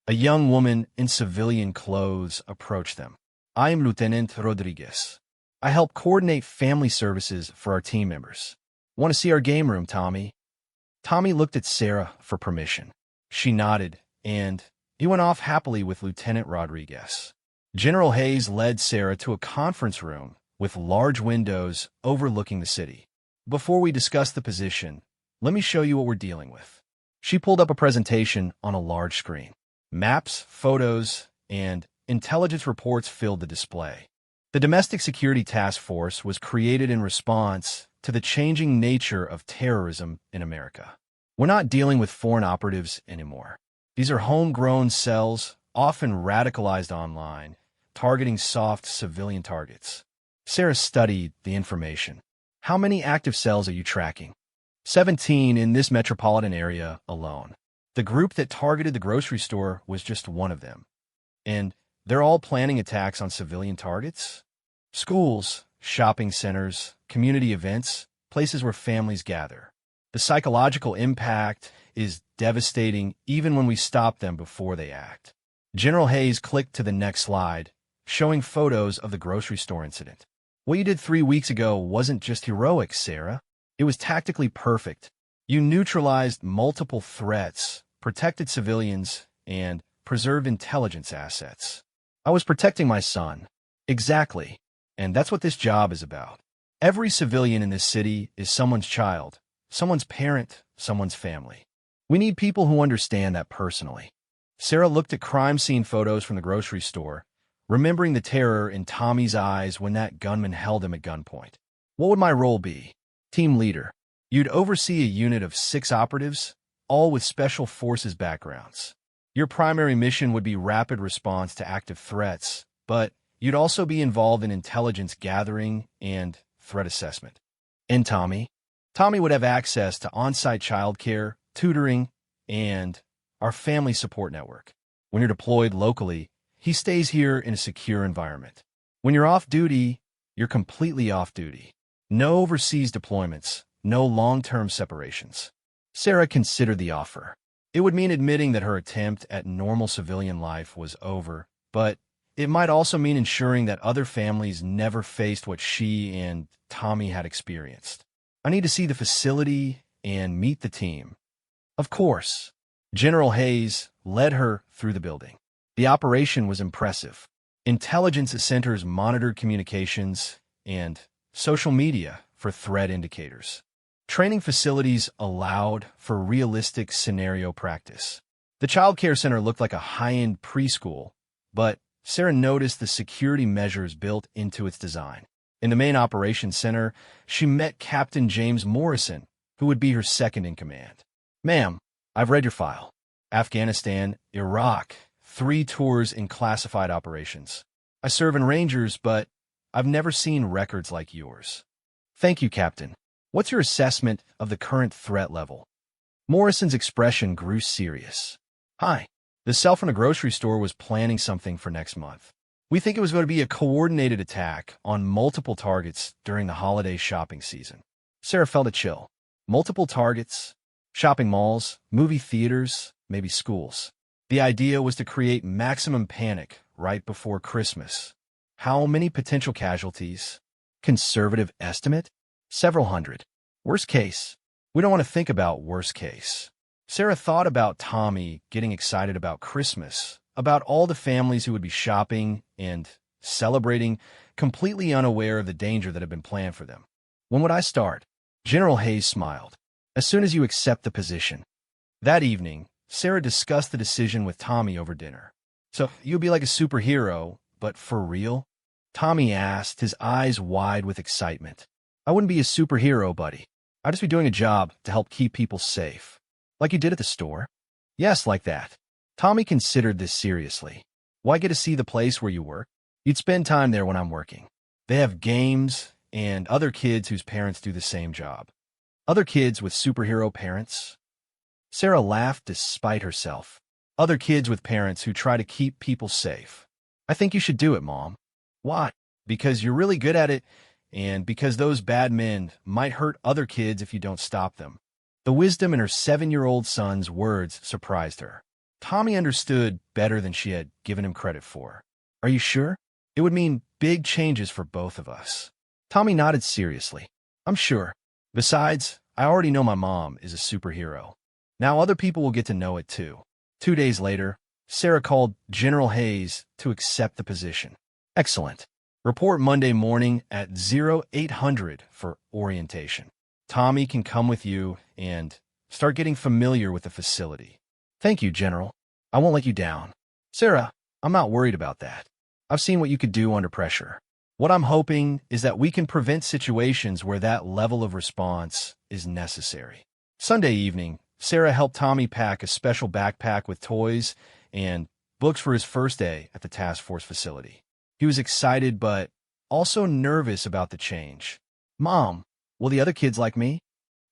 A young woman in civilian clothes approached them. I am Lieutenant Rodriguez. I help coordinate family services for our team members. Want to see our game room, Tommy? Tommy looked at Sarah for permission. She nodded, and he went off happily with Lieutenant Rodriguez. General Hayes led Sarah to a conference room with large windows overlooking the city. Before we discuss the position, let me show you what we're dealing with. She pulled up a presentation on a large screen. Maps, photos, and intelligence reports filled the display. The Domestic Security Task Force was created in response to the changing nature of terrorism in America. We're not dealing with foreign operatives anymore. These are homegrown cells, often radicalized online, targeting soft civilian targets. Sarah studied the information. How many active cells are you tracking? 17 in this metropolitan area alone. The group that targeted the grocery store was just one of them. And they're all planning attacks on civilian targets? Schools, shopping centers, community events, places where families gather. The psychological impact is devastating even when we stop them before they act. General Hayes clicked to the next slide, showing photos of the grocery store incident. What you did 3 weeks ago wasn't just heroic, Sarah. It was tactically perfect. You neutralized multiple threats, protected civilians, and preserved intelligence assets. I was protecting my son. Exactly. And that's what this job is about. Every civilian in this city is someone's child, someone's parent, someone's family. We need people who understand that personally. Sarah looked at crime scene photos from the grocery store, remembering the terror in Tommy's eyes when that gunman held him at gunpoint. What would my role be? Team leader. You'd oversee a unit of 6 operatives, all with special forces backgrounds. Your primary mission would be rapid response to active threats, but you'd also be involved in intelligence gathering and threat assessment. And Tommy? Tommy would have access to on-site childcare, tutoring, and our family support network. When you're deployed locally, he stays here in a secure environment. When you're off duty, you're completely off duty. No overseas deployments, no long-term separations. Sarah considered the offer. It would mean admitting that her attempt at normal civilian life was over, but it might also mean ensuring that other families never faced what she and Tommy had experienced. I need to see the facility and meet the team. Of course. General Hayes led her through the building. The operation was impressive. Intelligence centers monitored communications and social media for threat indicators. Training facilities allowed for realistic scenario practice. The child care center looked like a high-end preschool, but Sarah noticed the security measures built into its design. In the main operations center, she met Captain James Morrison, who would be her second in command. Ma'am, I've read your file. Afghanistan, Iraq, 3 tours in classified operations. I serve in Rangers, but I've never seen records like yours. Thank you, Captain. What's your assessment of the current threat level? Morrison's expression grew serious. Hi. The cell from the grocery store was planning something for next month. We think it was going to be a coordinated attack on multiple targets during the holiday shopping season. Sarah felt a chill. Multiple targets, shopping malls, movie theaters, maybe schools. The idea was to create maximum panic right before Christmas. How many potential casualties? Conservative estimate? Several hundred. Worst case. We don't want to think about worst case. Sarah thought about Tommy getting excited about Christmas, about all the families who would be shopping and celebrating, completely unaware of the danger that had been planned for them. When would I start? General Hayes smiled. As soon as you accept the position. That evening, Sarah discussed the decision with Tommy over dinner. So, you'll be like a superhero, but for real? Tommy asked, his eyes wide with excitement. I wouldn't be a superhero, buddy. I'd just be doing a job to help keep people safe. Like you did at the store? Yes, like that. Tommy considered this seriously. Why get to see the place where you work? You'd spend time there when I'm working. They have games and other kids whose parents do the same job. Other kids with superhero parents? Sarah laughed despite herself. Other kids with parents who try to keep people safe. I think you should do it, Mom. Why? because you're really good at it and because those bad men might hurt other kids if you don't stop them. The wisdom in her 7-year-old son's words surprised her. Tommy understood better than she had given him credit for. Are you sure? It would mean big changes for both of us. Tommy nodded seriously. I'm sure. Besides, I already know my mom is a superhero. Now other people will get to know it too. 2 days later, Sarah called General Hayes to accept the position. Excellent. Report Monday morning at 0800 for orientation. Tommy can come with you and start getting familiar with the facility. Thank you, General. I won't let you down. Sarah, I'm not worried about that. I've seen what you could do under pressure. What I'm hoping is that we can prevent situations where that level of response is necessary. Sunday evening, Sarah helped Tommy pack a special backpack with toys and books for his first day at the task force facility. He was excited but also nervous about the change. Mom, will the other kids like me?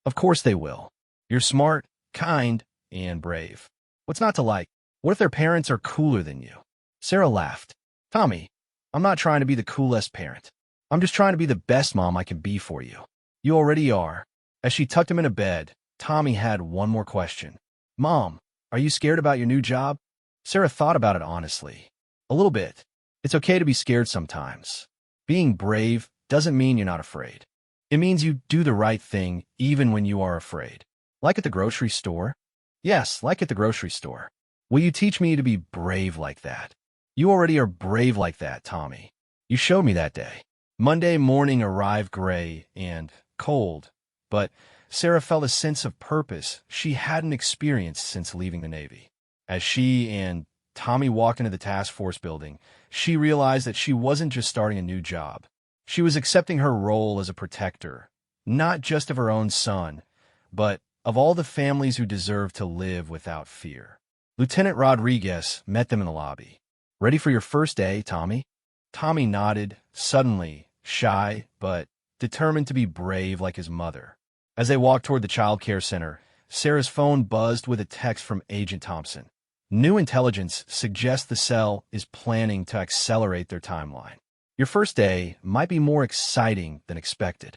Of course they will. You're smart, kind, and brave. What's not to like? What if their parents are cooler than you? Sarah laughed. Tommy, I'm not trying to be the coolest parent. I'm just trying to be the best mom I can be for you. You already are. As she tucked him in a bed, Tommy had one more question. Mom, are you scared about your new job? Sarah thought about it honestly. A little bit. It's okay to be scared sometimes. Being brave doesn't mean you're not afraid. It means you do the right thing even when you are afraid. Like at the grocery store? Yes, like at the grocery store. Will you teach me to be brave like that? You already are brave like that, Tommy. You showed me that day. Monday morning arrived gray and cold, but Sarah felt a sense of purpose she hadn't experienced since leaving the Navy. As she and Tommy walked into the task force building, she realized that she wasn't just starting a new job. She was accepting her role as a protector, not just of her own son, but of all the families who deserve to live without fear. Lieutenant Rodriguez met them in the lobby. Ready for your first day, Tommy? Tommy nodded, suddenly shy, but determined to be brave like his mother. As they walked toward the child care center, Sarah's phone buzzed with a text from Agent Thompson. New intelligence suggests the cell is planning to accelerate their timeline. Your first day might be more exciting than expected.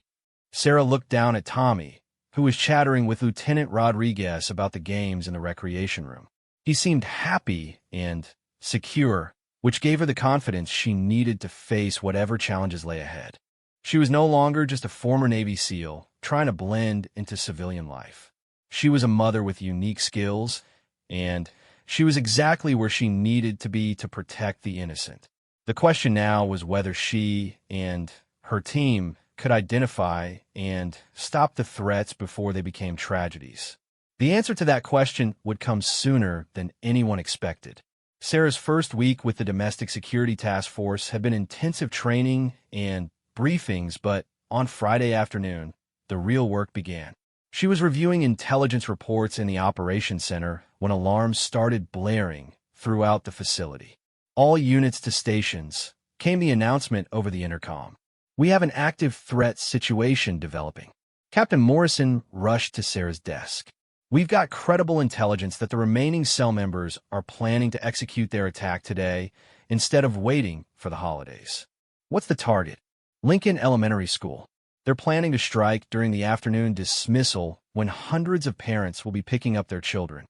Sarah looked down at Tommy, who was chattering with Lieutenant Rodriguez about the games in the recreation room. He seemed happy and secure, which gave her the confidence she needed to face whatever challenges lay ahead. She was no longer just a former Navy SEAL trying to blend into civilian life. She was a mother with unique skills, and she was exactly where she needed to be to protect the innocent. The question now was whether she and her team could identify and stop the threats before they became tragedies. The answer to that question would come sooner than anyone expected. Sarah's first week with the Domestic Security Task Force had been intensive training and briefings, but on Friday afternoon, the real work began. She was reviewing intelligence reports in the operations center when alarms started blaring throughout the facility. All units to stations, came the announcement over the intercom. We have an active threat situation developing. Captain Morrison rushed to Sarah's desk. We've got credible intelligence that the remaining cell members are planning to execute their attack today instead of waiting for the holidays. What's the target? Lincoln Elementary School. They're planning to strike during the afternoon dismissal when hundreds of parents will be picking up their children.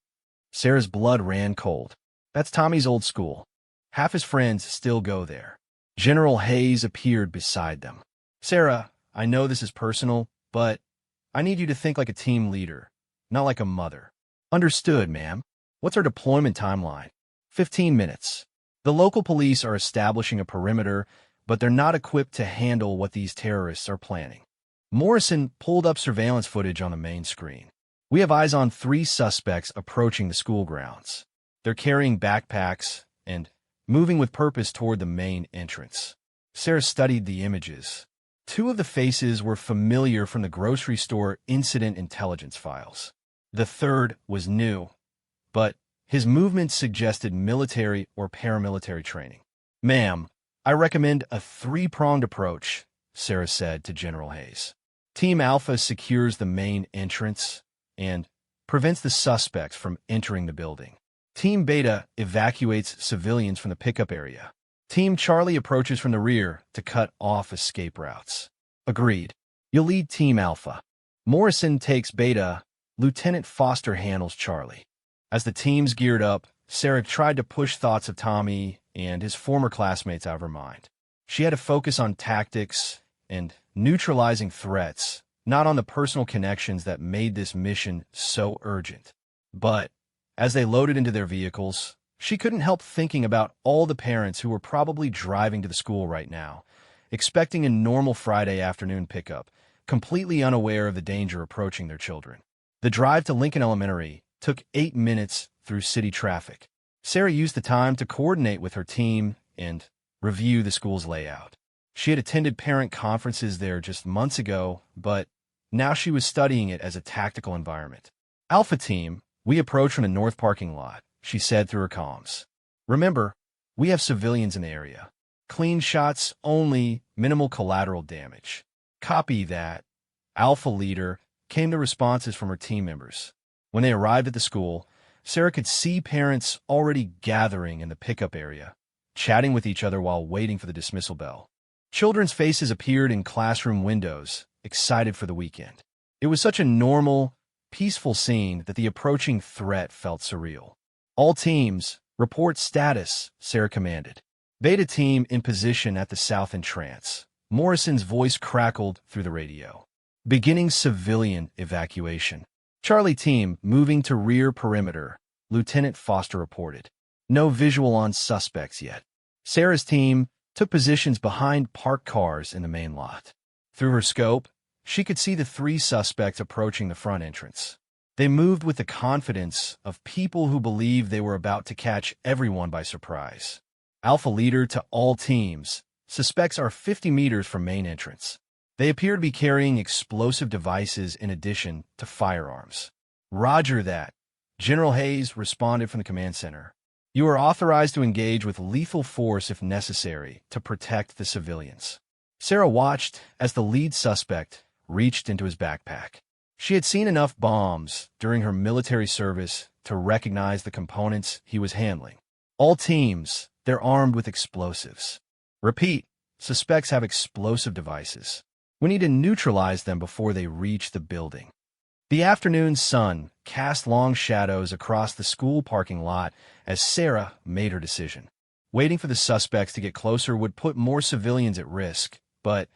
Sarah's blood ran cold. That's Tommy's old school. Half his friends still go there. General Hayes appeared beside them. Sarah, I know this is personal, but I need you to think like a team leader, not like a mother. Understood, ma'am. What's our deployment timeline? 15 minutes. The local police are establishing a perimeter, but they're not equipped to handle what these terrorists are planning. Morrison pulled up surveillance footage on the main screen. We have eyes on 3 suspects approaching the school grounds. They're carrying backpacks and moving with purpose toward the main entrance. Sarah studied the images. 2 of the faces were familiar from the grocery store incident intelligence files. The third was new, but his movements suggested military or paramilitary training. Ma'am, I recommend a 3-pronged approach, Sarah said to General Hayes. Team Alpha secures the main entrance and prevents the suspects from entering the building. Team Beta evacuates civilians from the pickup area. Team Charlie approaches from the rear to cut off escape routes. Agreed. You'll lead Team Alpha. Morrison takes Beta. Lieutenant Foster handles Charlie. As the teams geared up, Sarah tried to push thoughts of Tommy and his former classmates out of her mind. She had to focus on tactics and neutralizing threats, not on the personal connections that made this mission so urgent. But as they loaded into their vehicles, she couldn't help thinking about all the parents who were probably driving to the school right now, expecting a normal Friday afternoon pickup, completely unaware of the danger approaching their children. The drive to Lincoln Elementary took 8 minutes through city traffic. Sarah used the time to coordinate with her team and review the school's layout. She had attended parent conferences there just months ago, but now she was studying it as a tactical environment. Alpha Team, we approach from the north parking lot, she said through her comms. Remember, we have civilians in the area. Clean shots only, minimal collateral damage. Copy that. Alpha Leader came the responses from her team members. When they arrived at the school, Sarah could see parents already gathering in the pickup area, chatting with each other while waiting for the dismissal bell. Children's faces appeared in classroom windows, excited for the weekend. It was such a normal, peaceful scene that the approaching threat felt surreal. All teams, report status, Sarah commanded. Beta Team in position at the south entrance. Morrison's voice crackled through the radio. Beginning civilian evacuation. Charlie Team moving to rear perimeter, Lieutenant Foster reported. No visual on suspects yet. Sarah's team took positions behind parked cars in the main lot. Through her scope, she could see the 3 suspects approaching the front entrance. They moved with the confidence of people who believed they were about to catch everyone by surprise. Alpha Leader to all teams. Suspects are 50 meters from main entrance. They appear to be carrying explosive devices in addition to firearms. Roger that. General Hayes responded from the command center. You are authorized to engage with lethal force if necessary to protect the civilians. Sarah watched as the lead suspect reached into his backpack. She had seen enough bombs during her military service to recognize the components he was handling. All teams, they're armed with explosives. Repeat, suspects have explosive devices. We need to neutralize them before they reach the building. The afternoon sun cast long shadows across the school parking lot as Sarah made her decision. Waiting for the suspects to get closer would put more civilians at risk, but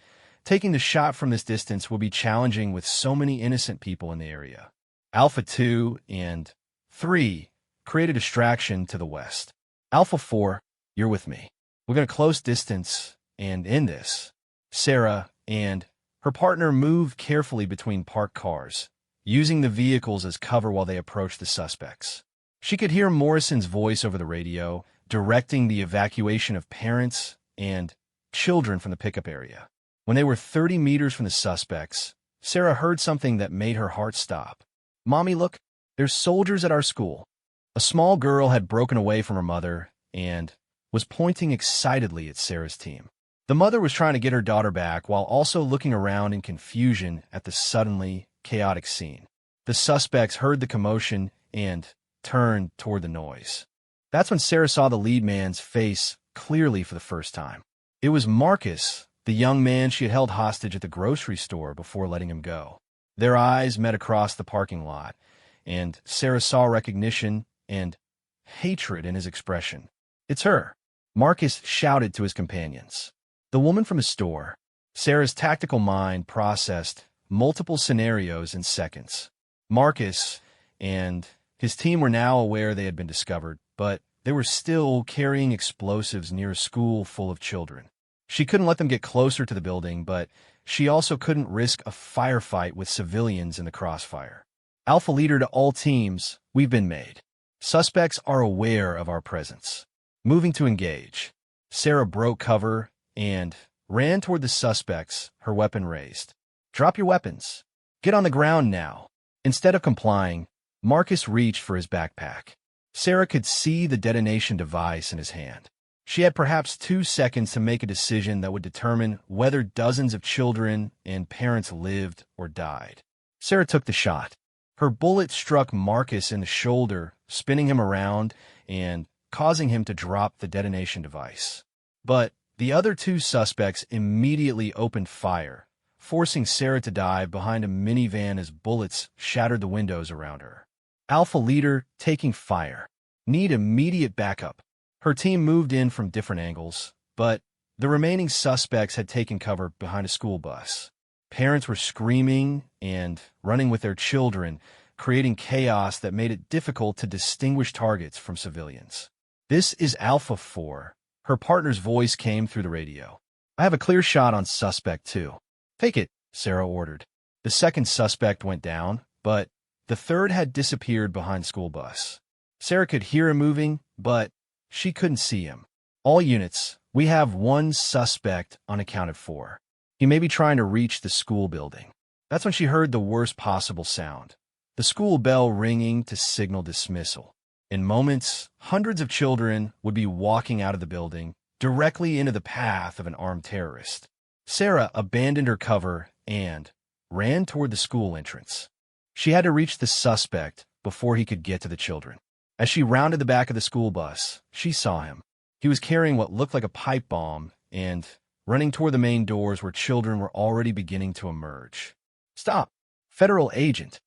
taking the shot from this distance will be challenging with so many innocent people in the area. Alpha 2 and 3 create a distraction to the west. Alpha 4, you're with me. We're going to close distance and end this. Sarah and her partner moved carefully between parked cars, using the vehicles as cover while they approached the suspects. She could hear Morrison's voice over the radio, directing the evacuation of parents and children from the pickup area. When they were 30 meters from the suspects, Sarah heard something that made her heart stop. Mommy, look, there's soldiers at our school. A small girl had broken away from her mother and was pointing excitedly at Sarah's team. The mother was trying to get her daughter back while also looking around in confusion at the suddenly chaotic scene. The suspects heard the commotion and turned toward the noise. That's when Sarah saw the lead man's face clearly for the first time. It was Marcus, the young man she had held hostage at the grocery store before letting him go. Their eyes met across the parking lot, and Sarah saw recognition and hatred in his expression. It's her, Marcus shouted to his companions. The woman from the store. Sarah's tactical mind processed multiple scenarios in seconds. Marcus and his team were now aware they had been discovered, but they were still carrying explosives near a school full of children. She couldn't let them get closer to the building, but she also couldn't risk a firefight with civilians in the crossfire. Alpha Leader to all teams, we've been made. Suspects are aware of our presence. Moving to engage. Sarah broke cover and ran toward the suspects, her weapon raised. Drop your weapons. Get on the ground now. Instead of complying, Marcus reached for his backpack. Sarah could see the detonation device in his hand. She had perhaps 2 seconds to make a decision that would determine whether dozens of children and parents lived or died. Sarah took the shot. Her bullet struck Marcus in the shoulder, spinning him around and causing him to drop the detonation device. But the other two suspects immediately opened fire, forcing Sarah to dive behind a minivan as bullets shattered the windows around her. Alpha leader taking fire. Need immediate backup. Her team moved in from different angles, but the remaining suspects had taken cover behind a school bus. Parents were screaming and running with their children, creating chaos that made it difficult to distinguish targets from civilians. "This is Alpha 4. Her partner's voice came through the radio. "I have a clear shot on suspect 2. "Take it," Sarah ordered. The second suspect went down, but the third had disappeared behind the school bus. Sarah could hear him moving, but she couldn't see him. "All units, we have one suspect unaccounted for. He may be trying to reach the school building." That's when she heard the worst possible sound. The school bell ringing to signal dismissal. In moments, hundreds of children would be walking out of the building, directly into the path of an armed terrorist. Sarah abandoned her cover and ran toward the school entrance. She had to reach the suspect before he could get to the children. As she rounded the back of the school bus, she saw him. He was carrying what looked like a pipe bomb and running toward the main doors where children were already beginning to emerge. "Stop! Federal agent!"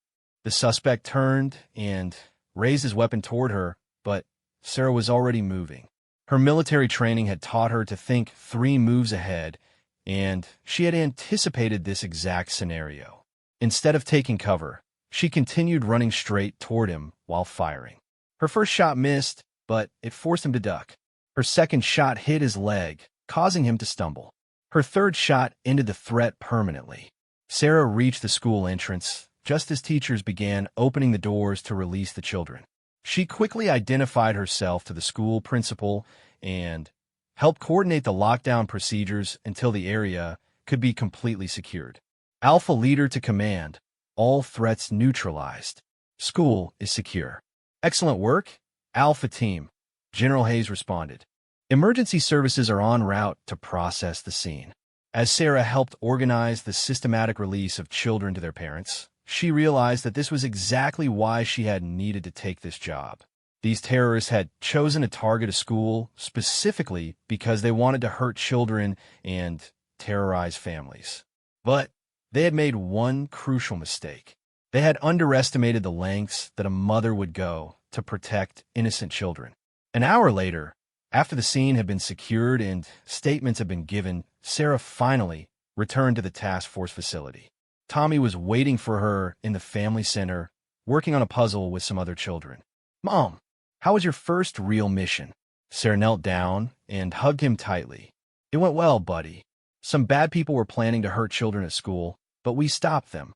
The suspect turned and raised his weapon toward her, but Sarah was already moving. Her military training had taught her to think 3 moves ahead, and she had anticipated this exact scenario. Instead of taking cover, she continued running straight toward him while firing. Her first shot missed, but it forced him to duck. Her second shot hit his leg, causing him to stumble. Her third shot ended the threat permanently. Sarah reached the school entrance just as teachers began opening the doors to release the children. She quickly identified herself to the school principal and helped coordinate the lockdown procedures until the area could be completely secured. Alpha leader to command. All threats neutralized. School is secure. "Excellent work, Alpha team," General Hayes responded. "Emergency services are en route to process the scene." As Sarah helped organize the systematic release of children to their parents, she realized that this was exactly why she had needed to take this job. These terrorists had chosen to target a school specifically because they wanted to hurt children and terrorize families. But they had made one crucial mistake. They had underestimated the lengths that a mother would go to protect innocent children. An hour later, after the scene had been secured and statements had been given, Sarah finally returned to the task force facility. Tommy was waiting for her in the family center, working on a puzzle with some other children. "Mom, how was your first real mission?" Sarah knelt down and hugged him tightly. "It went well, buddy. Some bad people were planning to hurt children at school, but we stopped them."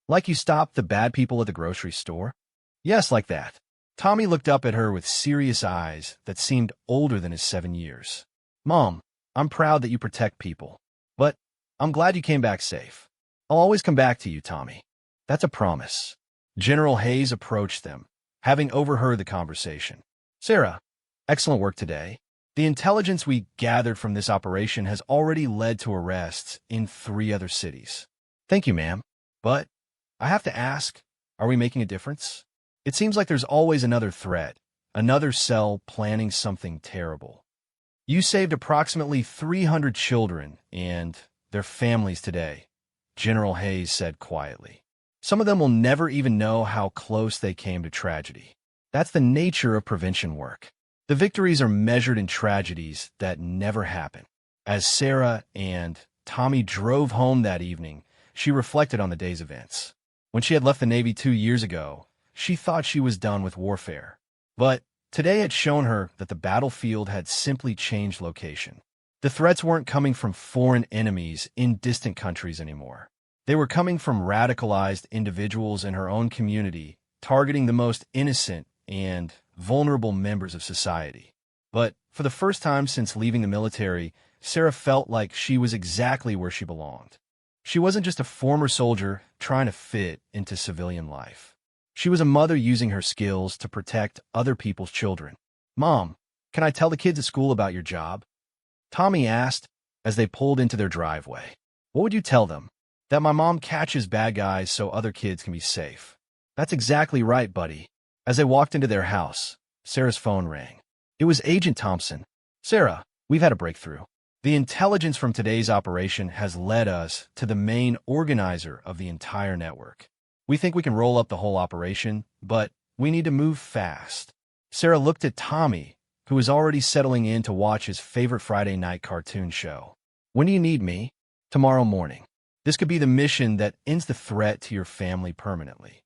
"Like you stopped the bad people at the grocery store?" "Yes, like that." Tommy looked up at her with serious eyes that seemed older than his 7 years. "Mom, I'm proud that you protect people, but I'm glad you came back safe. I'll always come back to you, Tommy. That's a promise." General Hayes approached them, having overheard the conversation. "Sarah, excellent work today. The intelligence we gathered from this operation has already led to arrests in 3 other cities." "Thank you, ma'am. But I have to ask, are we making a difference? It seems like there's always another threat, another cell planning something terrible." "You saved approximately 300 children and their families today," General Hayes said quietly. "Some of them will never even know how close they came to tragedy. That's the nature of prevention work. The victories are measured in tragedies that never happen." As Sarah and Tommy drove home that evening, she reflected on the day's events. When she had left the Navy 2 years ago, she thought she was done with warfare. But today had shown her that the battlefield had simply changed location. The threats weren't coming from foreign enemies in distant countries anymore. They were coming from radicalized individuals in her own community, targeting the most innocent and vulnerable members of society. But for the first time since leaving the military, Sarah felt like she was exactly where she belonged. She wasn't just a former soldier trying to fit into civilian life. She was a mother using her skills to protect other people's children. "Mom, can I tell the kids at school about your job?" Tommy asked as they pulled into their driveway. "What would you tell them?" "That my mom catches bad guys so other kids can be safe." "That's exactly right, buddy." As they walked into their house, Sarah's phone rang. It was Agent Thompson. "Sarah, we've had a breakthrough. The intelligence from today's operation has led us to the main organizer of the entire network. We think we can roll up the whole operation, but we need to move fast. Sarah looked at Tommy, who was already settling in to watch his favorite Friday night cartoon show. When do you need me? Tomorrow morning. This could be the mission that ends the threat to your family permanently.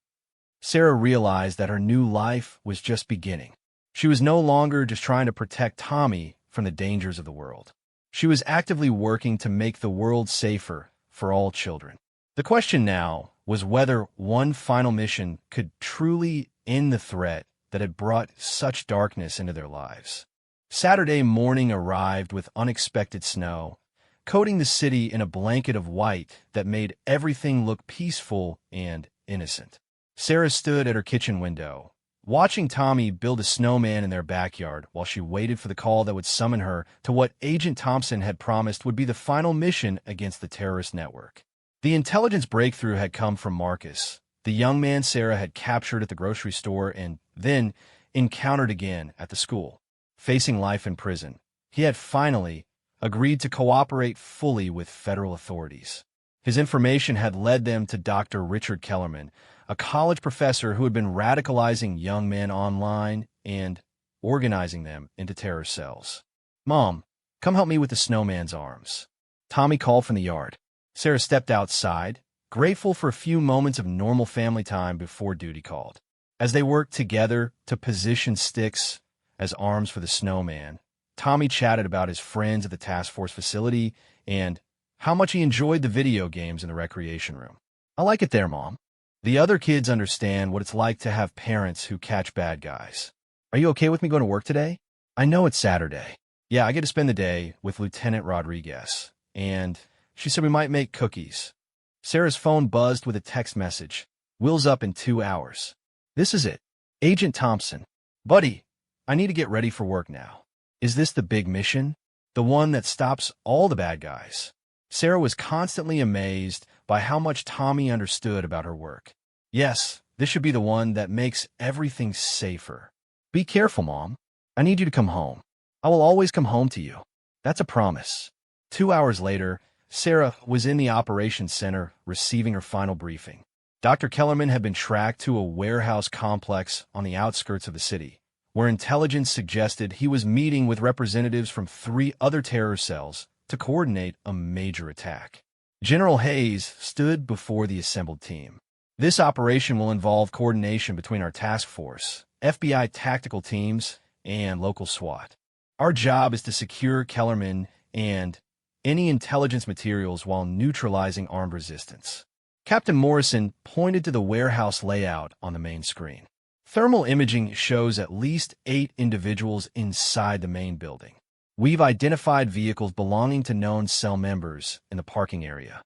Sarah realized that her new life was just beginning. She was no longer just trying to protect Tommy from the dangers of the world. She was actively working to make the world safer for all children. The question now was whether one final mission could truly end the threat that had brought such darkness into their lives. Saturday morning arrived with unexpected snow, coating the city in a blanket of white that made everything look peaceful and innocent. Sarah stood at her kitchen window, watching Tommy build a snowman in their backyard while she waited for the call that would summon her to what Agent Thompson had promised would be the final mission against the terrorist network. The intelligence breakthrough had come from Marcus, the young man Sarah had captured at the grocery store and then encountered again at the school. Facing life in prison, he had finally agreed to cooperate fully with federal authorities. His information had led them to Dr. Richard Kellerman, a college professor who had been radicalizing young men online and organizing them into terror cells. "Mom, come help me with the snowman's arms." Tommy called from the yard. Sarah stepped outside, grateful for a few moments of normal family time before duty called. As they worked together to position sticks as arms for the snowman, Tommy chatted about his friends at the task force facility and how much he enjoyed the video games in the recreation room. "I like it there, Mom. The other kids understand what it's like to have parents who catch bad guys. Are you okay with me going to work today? I know it's Saturday." "Yeah, I get to spend the day with Lieutenant Rodriguez, and she said we might make cookies." Sarah's phone buzzed with a text message. "Will's up in 2 hours." "This is it. Agent Thompson. Buddy, I need to get ready for work now. Is this the big mission? The one that stops all the bad guys?" Sarah was constantly amazed by how much Tommy understood about her work. "Yes, this should be the one that makes everything safer. Be careful, Mom. I need you to come home. I will always come home to you. That's a promise." 2 hours later, Sarah was in the operations center receiving her final briefing. Dr. Kellerman had been tracked to a warehouse complex on the outskirts of the city, where intelligence suggested he was meeting with representatives from 3 other terror cells to coordinate a major attack. General Hayes stood before the assembled team. "This operation will involve coordination between our task force, FBI tactical teams, and local SWAT. Our job is to secure Kellerman and any intelligence materials while neutralizing armed resistance." Captain Morrison pointed to the warehouse layout on the main screen. "Thermal imaging shows at least 8 individuals inside the main building. We've identified vehicles belonging to known cell members in the parking area."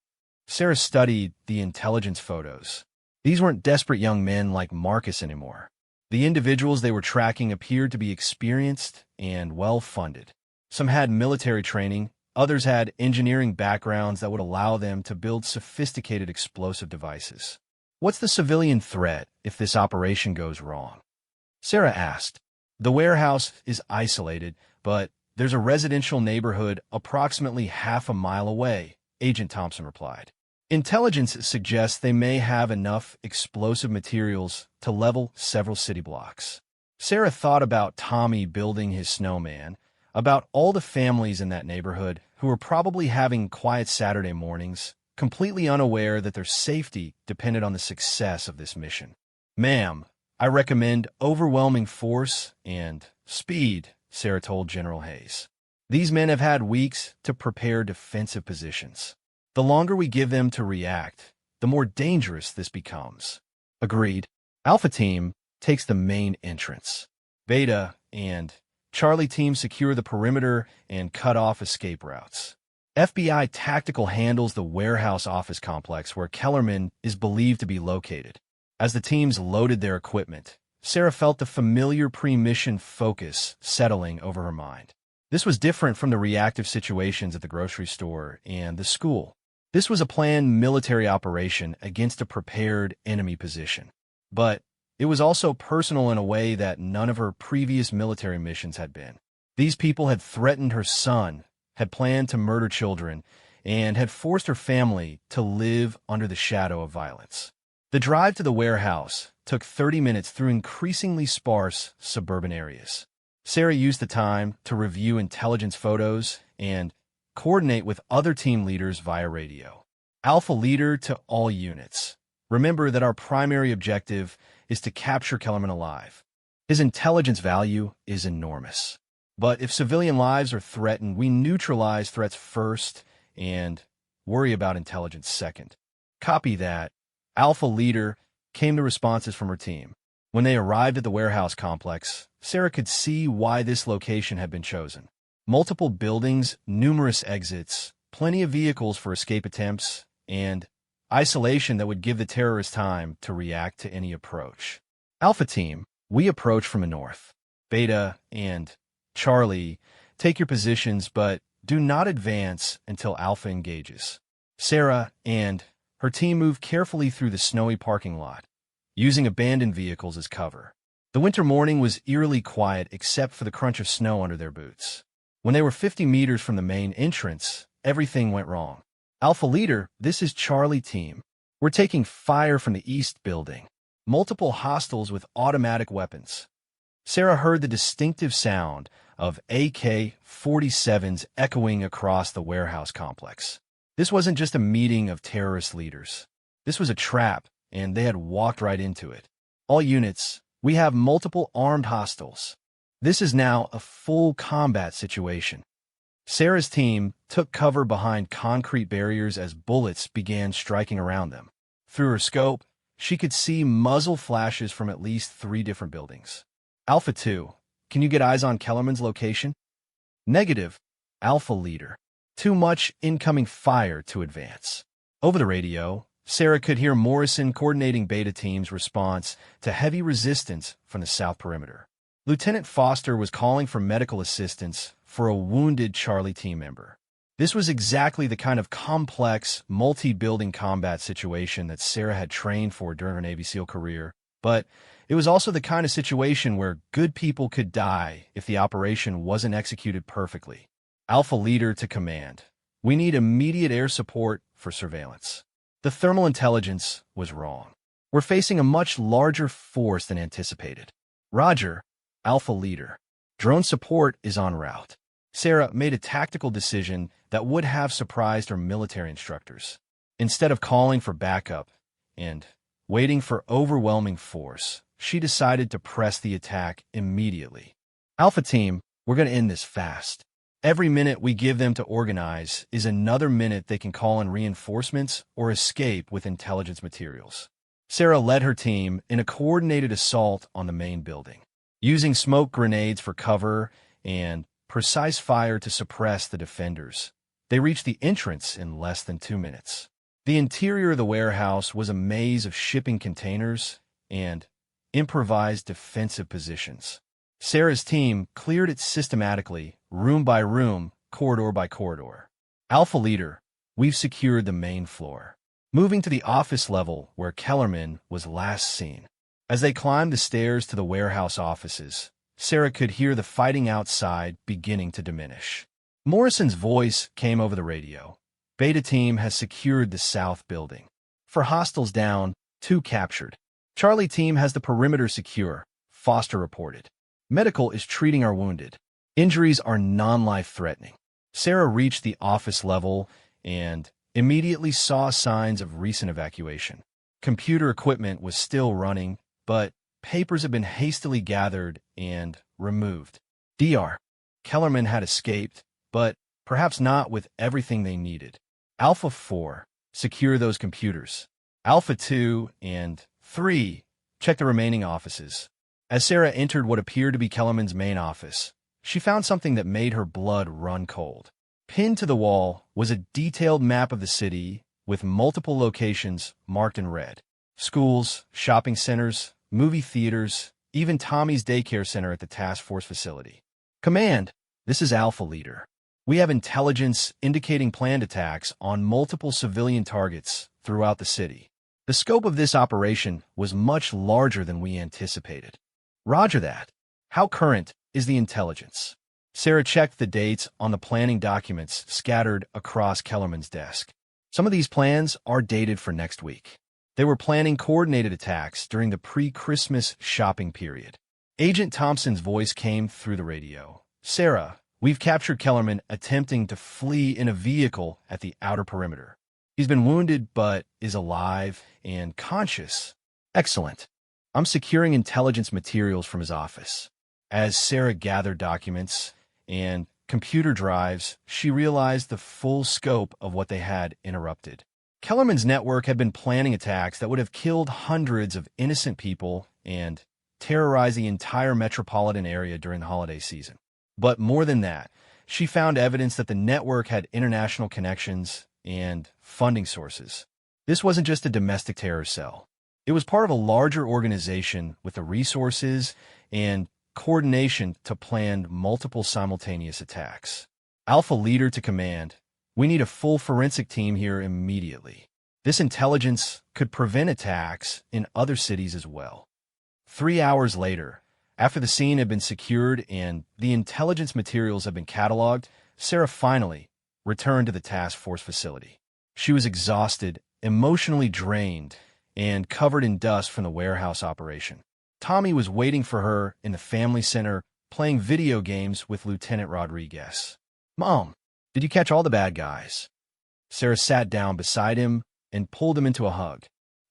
Sarah studied the intelligence photos. These weren't desperate young men like Marcus anymore. The individuals they were tracking appeared to be experienced and well-funded. Some had military training, others had engineering backgrounds that would allow them to build sophisticated explosive devices. "What's the civilian threat if this operation goes wrong?" Sarah asked. "The warehouse is isolated, but there's a residential neighborhood approximately half a mile away," Agent Thompson replied. "Intelligence suggests they may have enough explosive materials to level several city blocks." Sarah thought about Tommy building his snowman, about all the families in that neighborhood who were probably having quiet Saturday mornings, completely unaware that their safety depended on the success of this mission. "Ma'am, I recommend overwhelming force and speed," Sarah told General Hayes. "These men have had weeks to prepare defensive positions. The longer we give them to react, the more dangerous this becomes." "Agreed." Alpha Team takes the main entrance. Beta and Charlie Team secure the perimeter and cut off escape routes. FBI Tactical handles the warehouse office complex where Kellerman is believed to be located. As the teams loaded their equipment, Sarah felt the familiar pre-mission focus settling over her mind. This was different from the reactive situations at the grocery store and the school. This was a planned military operation against a prepared enemy position. But it was also personal in a way that none of her previous military missions had been. These people had threatened her son had planned to murder children and had forced her family to live under the shadow of violence. The drive to the warehouse took 30 minutes through increasingly sparse suburban areas. Sarah used the time to review intelligence photos and coordinate with other team leaders via radio. Alpha leader to all units. Remember that our primary objective is to capture Kellerman alive. His intelligence value is enormous. But if civilian lives are threatened, we neutralize threats first and worry about intelligence second. Copy that. Alpha leader came the responses from her team. When they arrived at the warehouse complex, Sarah could see why this location had been chosen. Multiple buildings, numerous exits, plenty of vehicles for escape attempts, and isolation that would give the terrorists time to react to any approach. Alpha team, we approach from the north. Beta and Charlie, take your positions, but do not advance until Alpha engages. Sarah and her team move carefully through the snowy parking lot, using abandoned vehicles as cover. The winter morning was eerily quiet except for the crunch of snow under their boots. When they were 50 meters from the main entrance, everything went wrong. Alpha leader, this is Charlie team. We're taking fire from the east building. Multiple hostiles with automatic weapons. Sarah heard the distinctive sound of AK-47s echoing across the warehouse complex. This wasn't just a meeting of terrorist leaders. This was a trap, and they had walked right into it. All units, we have multiple armed hostiles. This is now a full combat situation. Sarah's team took cover behind concrete barriers as bullets began striking around them. Through her scope, she could see muzzle flashes from at least 3 different buildings. Alpha 2, can you get eyes on Kellerman's location? Negative. Alpha leader. Too much incoming fire to advance. Over the radio, Sarah could hear Morrison coordinating Beta team's response to heavy resistance from the south perimeter. Lieutenant Foster was calling for medical assistance for a wounded Charlie team member. This was exactly the kind of complex, multi-building combat situation that Sarah had trained for during her Navy SEAL career, but it was also the kind of situation where good people could die if the operation wasn't executed perfectly. Alpha leader to command. We need immediate air support for surveillance. The thermal intelligence was wrong. We're facing a much larger force than anticipated. Roger. Alpha leader. Drone support is en route. Sarah made a tactical decision that would have surprised her military instructors. Instead of calling for backup and waiting for overwhelming force, she decided to press the attack immediately. Alpha team, we're going to end this fast. Every minute we give them to organize is another minute they can call in reinforcements or escape with intelligence materials. Sarah led her team in a coordinated assault on the main building, using smoke grenades for cover and precise fire to suppress the defenders. They reached the entrance in less than 2 minutes. The interior of the warehouse was a maze of shipping containers and improvised defensive positions. Sarah's team cleared it systematically, room by room, corridor by corridor. Alpha leader, we've secured the main floor. Moving to the office level where Kellerman was last seen. As they climbed the stairs to the warehouse offices, Sarah could hear the fighting outside beginning to diminish. Morrison's voice came over the radio. Beta team has secured the south building. For hostiles down, 2 captured. Charlie team has the perimeter secure, Foster reported. Medical is treating our wounded. Injuries are non-life-threatening. Sarah reached the office level and immediately saw signs of recent evacuation. Computer equipment was still running, but papers had been hastily gathered and removed. Dr. Kellerman had escaped, but perhaps not with everything they needed. Alpha 4, secure those computers. Alpha 2 and 3, check the remaining offices. As Sarah entered what appeared to be Kellerman's main office, she found something that made her blood run cold. Pinned to the wall was a detailed map of the city with multiple locations marked in red. Schools, shopping centers, movie theaters, even Tommy's daycare center at the task force facility. Command, this is Alpha leader. We have intelligence indicating planned attacks on multiple civilian targets throughout the city. The scope of this operation was much larger than we anticipated. Roger that. How current is the intelligence? Sarah checked the dates on the planning documents scattered across Kellerman's desk. Some of these plans are dated for next week. They were planning coordinated attacks during the pre-Christmas shopping period. Agent Thompson's voice came through the radio. Sarah, we've captured Kellerman attempting to flee in a vehicle at the outer perimeter. He's been wounded but is alive and conscious. Excellent. I'm securing intelligence materials from his office. As Sarah gathered documents and computer drives, she realized the full scope of what they had interrupted. Kellerman's network had been planning attacks that would have killed hundreds of innocent people and terrorized the entire metropolitan area during the holiday season. But more than that, she found evidence that the network had international connections and funding sources. This wasn't just a domestic terror cell. It was part of a larger organization with the resources and coordination to plan multiple simultaneous attacks. Alpha leader to command, we need a full forensic team here immediately. This intelligence could prevent attacks in other cities as well. 3 hours later, after the scene had been secured and the intelligence materials had been cataloged, Sarah finally returned to the task force facility. She was exhausted, emotionally drained, and covered in dust from the warehouse operation. Tommy was waiting for her in the family center, playing video games with Lieutenant Rodriguez. Mom, did you catch all the bad guys? Sarah sat down beside him and pulled him into a hug.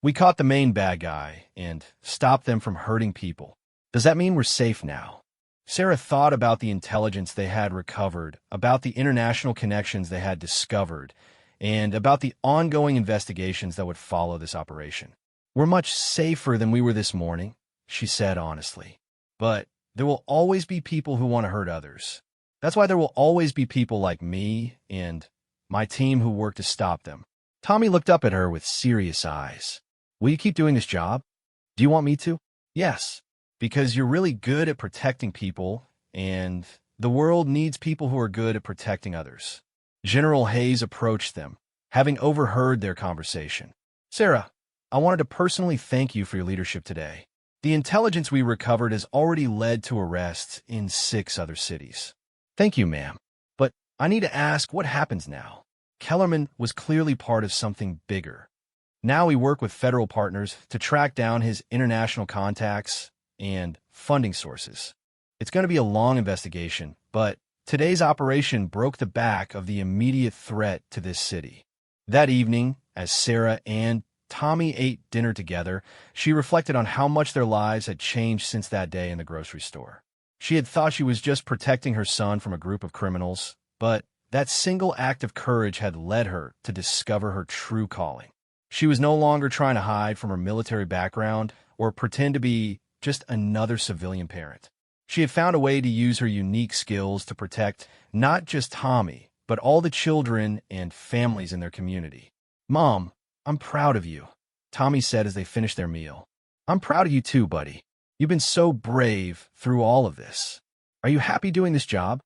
We caught the main bad guy and stopped them from hurting people. Does that mean we're safe now? Sarah thought about the intelligence they had recovered, about the international connections they had discovered, and about the ongoing investigations that would follow this operation. We're much safer than we were this morning, she said honestly. But there will always be people who want to hurt others. That's why there will always be people like me and my team who work to stop them. Tommy looked up at her with serious eyes. Will you keep doing this job? Do you want me to? Yes, because you're really good at protecting people, and the world needs people who are good at protecting others. General Hayes approached them, having overheard their conversation. Sarah, I wanted to personally thank you for your leadership today. The intelligence we recovered has already led to arrests in 6 other cities. Thank you, ma'am. But I need to ask, what happens now? Kellerman was clearly part of something bigger. Now we work with federal partners to track down his international contacts and funding sources. It's going to be a long investigation, but today's operation broke the back of the immediate threat to this city. That evening, as Sarah and Tommy ate dinner together, she reflected on how much their lives had changed since that day in the grocery store. She had thought she was just protecting her son from a group of criminals, but that single act of courage had led her to discover her true calling. She was no longer trying to hide from her military background or pretend to be just another civilian parent. She had found a way to use her unique skills to protect not just Tommy, but all the children and families in their community. Mom, I'm proud of you, Tommy said as they finished their meal. I'm proud of you too, buddy. You've been so brave through all of this. Are you happy doing this job?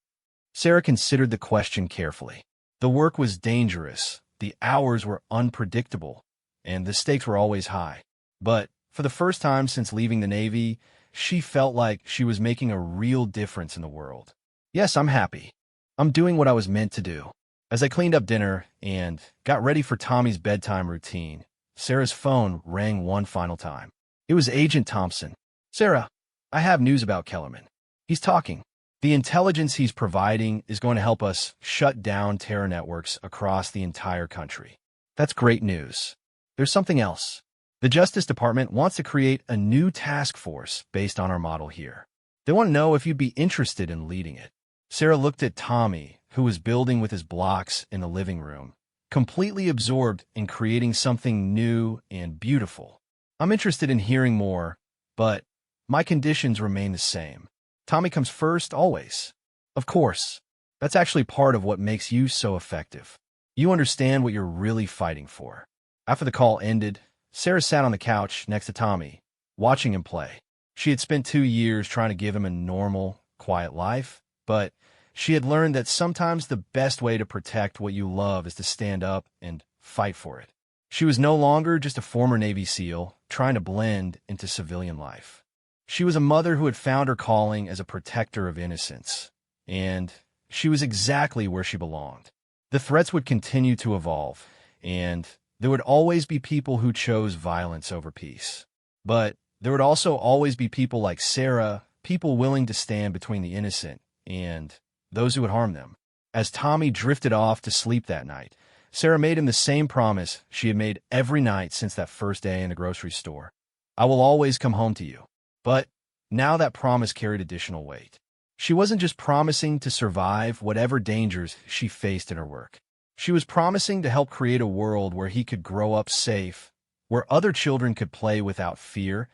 Sarah considered the question carefully. The work was dangerous, the hours were unpredictable, and the stakes were always high. But for the first time since leaving the Navy, she felt like she was making a real difference in the world. Yes, I'm happy. I'm doing what I was meant to do. As I cleaned up dinner and got ready for Tommy's bedtime routine, Sarah's phone rang one final time. It was Agent Thompson. Sarah, I have news about Kellerman. He's talking. The intelligence he's providing is going to help us shut down terror networks across the entire country. That's great news. There's something else. The Justice Department wants to create a new task force based on our model here. They want to know if you'd be interested in leading it. Sarah looked at Tommy, who was building with his blocks in the living room, completely absorbed in creating something new and beautiful. I'm interested in hearing more, but my conditions remain the same. Tommy comes first, always. Of course. That's actually part of what makes you so effective. You understand what you're really fighting for. After the call ended, Sarah sat on the couch next to Tommy, watching him play. She had spent 2 years trying to give him a normal, quiet life, but she had learned that sometimes the best way to protect what you love is to stand up and fight for it. She was no longer just a former Navy SEAL trying to blend into civilian life. She was a mother who had found her calling as a protector of innocence, and she was exactly where she belonged. The threats would continue to evolve, and there would always be people who chose violence over peace. But there would also always be people like Sarah, people willing to stand between the innocent and those who would harm them. As Tommy drifted off to sleep that night, Sarah made him the same promise she had made every night since that first day in the grocery store. I will always come home to you. But now that promise carried additional weight. She wasn't just promising to survive whatever dangers she faced in her work. She was promising to help create a world where he could grow up safe, where other children could play without fear,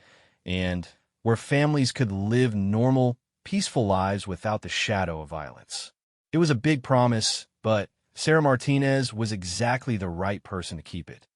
and where families could live normal, peaceful lives without the shadow of violence. It was a big promise, but Sarah Martinez was exactly the right person to keep it.